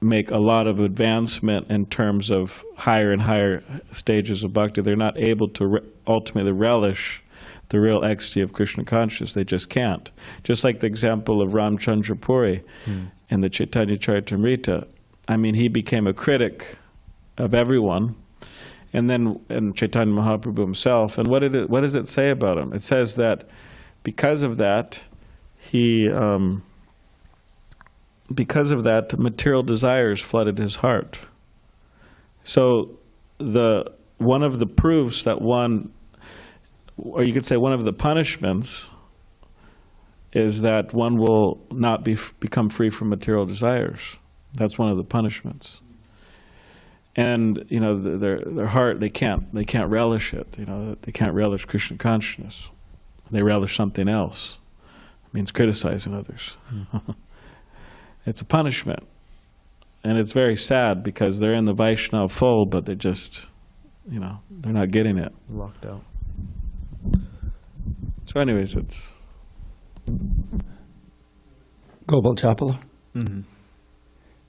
make a lot of advancement in terms of higher and higher stages of bhakti. They're not able to ultimately relish the real ecstasy of Krishna consciousness. They just can't. Just like the example of Ramchandra Puri in the Chaitanya Charitamrita. I mean, he became a critic of everyone, and Chaitanya Mahaprabhu himself. And what does it say about him? It says that because of that, material desires flooded his heart. So one of the proofs that or you could say one of the punishments is that one will not become free from material desires. That's one of the punishments. And you know, their heart, they can't relish it. You know, they can't relish Krishna consciousness. They relish something else. It means criticizing others. It's a punishment. And it's very sad because they're in the Vaishnava fold, but they just, you know, they're not getting it. Locked out. So anyways, it's... Gopal Chapala. Mm-hmm.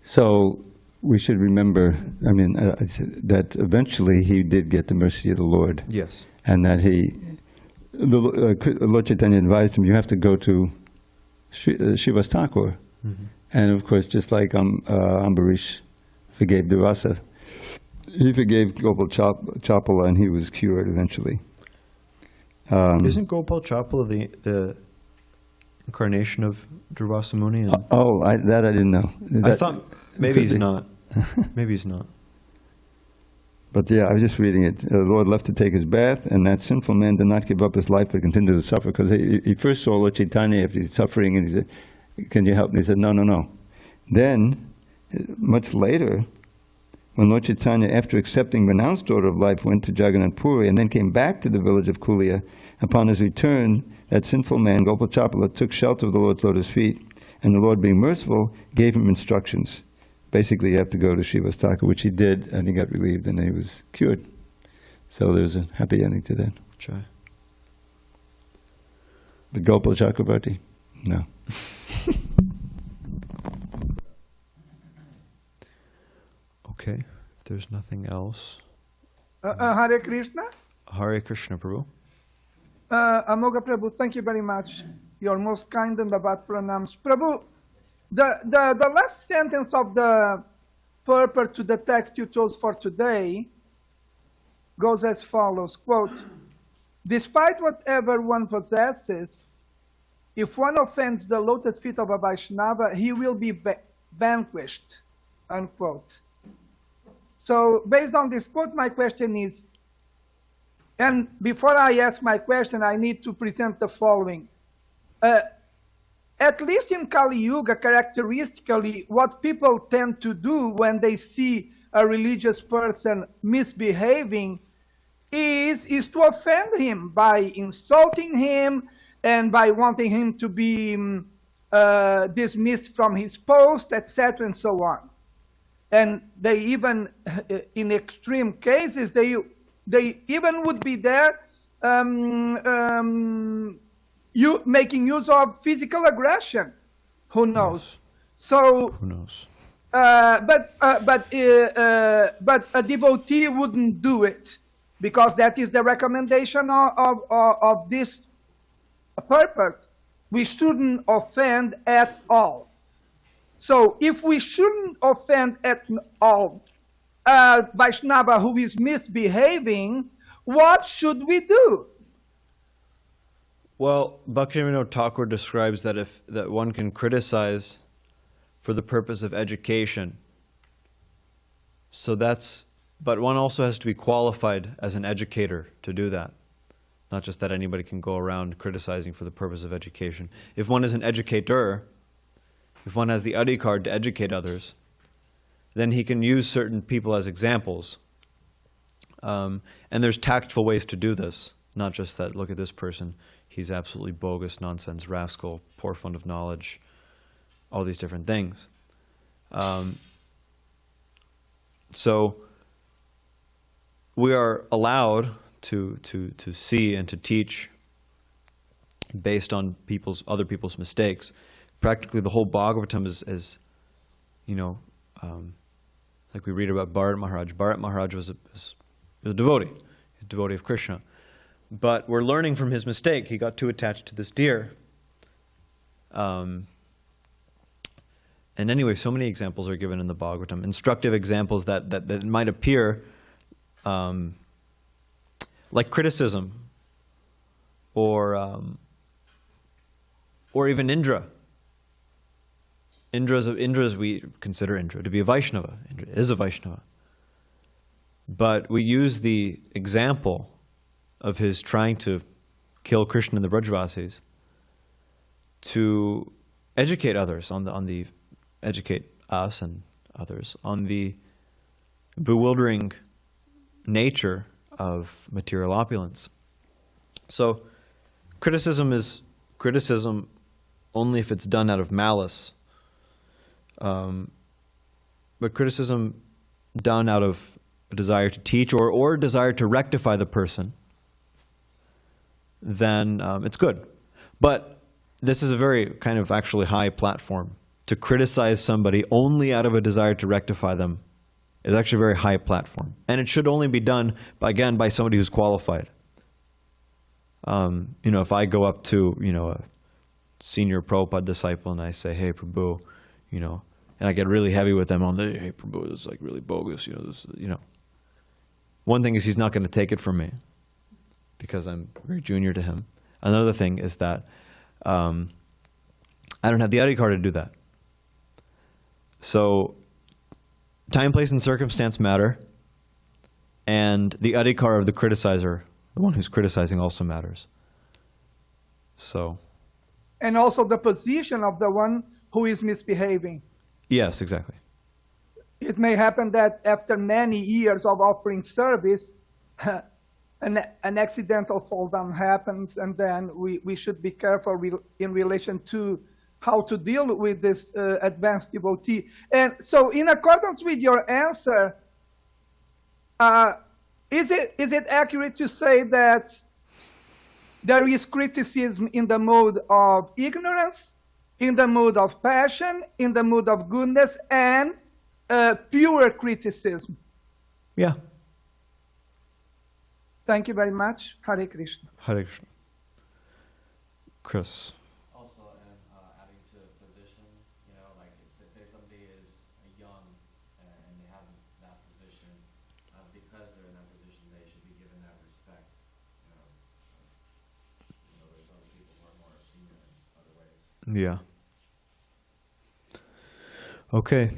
So we should remember, I mean, that eventually he did get the mercy of the Lord. Yes. And that Lord Chaitanya advised him, you have to go to Srivas Thakur. Mm-hmm. And of course, just like Ambarish forgave Dasa, he forgave Gopal Chapala and he was cured eventually. Isn't Gopal Chapala the incarnation of Durvasa Muni? That I didn't know. I thought maybe he's not. Maybe he's not. But yeah, I was just reading it. The Lord left to take his bath, and that sinful man did not give up his life but continued to suffer. Because he first saw Lord Chaitanya after he's suffering, and he said, can you help me? He said, no. Then, much later, when Lord Chaitanya, after accepting renounced order of life, went to Jagannath Puri and then came back to the village of Kulia, upon his return, that sinful man, Gopal Chapala, took shelter of the Lord's lotus feet, and the Lord, being merciful, gave him instructions. Basically, you have to go to Srivas Thakur, which he did, and he got relieved, and he was cured. So there's a happy ending to that. Try. But Gopal Chakrabarti, no. Okay, if there's nothing else. Hare Krishna. Hare Krishna, Prabhu. Amogha Prabhu, thank you very much. You're most kind and Bhavat pranams. Prabhu, the last sentence of the purport to the text you chose for today goes as follows, quote, despite whatever one possesses, if one offends the lotus feet of a Vaishnava, he will be vanquished, unquote. So based on this quote, my question is, and before I ask my question, I need to present the following. At least in Kali Yuga, characteristically, what people tend to do when they see a religious person misbehaving is to offend him by insulting him and by wanting him to be dismissed from his post, etc., and so on. And they even, in extreme cases, they even would be there making use of physical aggression. Who knows? So, Who knows? but a devotee wouldn't do it because that is the recommendation of this purport. We shouldn't offend at all. So if we shouldn't offend at all Vaishnava who is misbehaving, what should we do? Well, Bhaktivinoda Thakur describes that one can criticize for the purpose of education. So but one also has to be qualified as an educator to do that. Not just that anybody can go around criticizing for the purpose of education. If one is an educator, if one has the adhikar to educate others, then he can use certain people as examples. And there's tactful ways to do this, not just that, look at this person, he's absolutely bogus, nonsense, rascal, poor fund of knowledge, all these different things. So we are allowed to see and to teach based on other people's mistakes. Practically the whole Bhagavatam is like we read about Bharata Mahārāja. Bharata Mahārāja was a devotee. He's a devotee of Krishna. But we're learning from his mistake. He got too attached to this deer. And anyway, so many examples are given in the Bhagavatam. Instructive examples that might appear like criticism or even Indra. Indra's we consider Indra to be a Vaishnava. Indra is a Vaishnava. But we use the example of his trying to kill Krishna and the Brajavasis to educate others educate us and others on the bewildering nature of material opulence. So criticism is criticism only if it's done out of malice. But criticism done out of a desire to teach or desire to rectify the person, then it's good. But this is a very kind of actually high platform. To criticize somebody only out of a desire to rectify them is actually a very high platform. And it should only be done, by somebody who's qualified. If I go up to, a senior Prabhupada disciple and I say, hey, Prabhu, and I get really heavy with them on hey, Prabhu, this is like really bogus, One thing is he's not going to take it from me because I'm very junior to him. Another thing is that I don't have the adhikar to do that. So time, place, and circumstance matter, and the adhikar of the criticizer, the one who's criticizing, also matters. So. And also the position of the one who is misbehaving. Yes, exactly. It may happen that after many years of offering service, an accidental fall down happens, and then we should be careful in relation to how to deal with this advanced devotee. And so in accordance with your answer, is it accurate to say that there is criticism in the mode of ignorance, in the mode of passion, in the mode of goodness, and pure criticism? Yeah. Thank you very much. Hare Krishna. Hare Krishna. Chris. Also, adding to position, like say somebody is young and they have that position, because they're in that position, they should be given that respect. There's other people who are more senior in other ways. Yeah. Okay.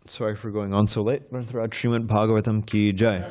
Sorry for going on so late. Srimad Bhagavatam ki jai.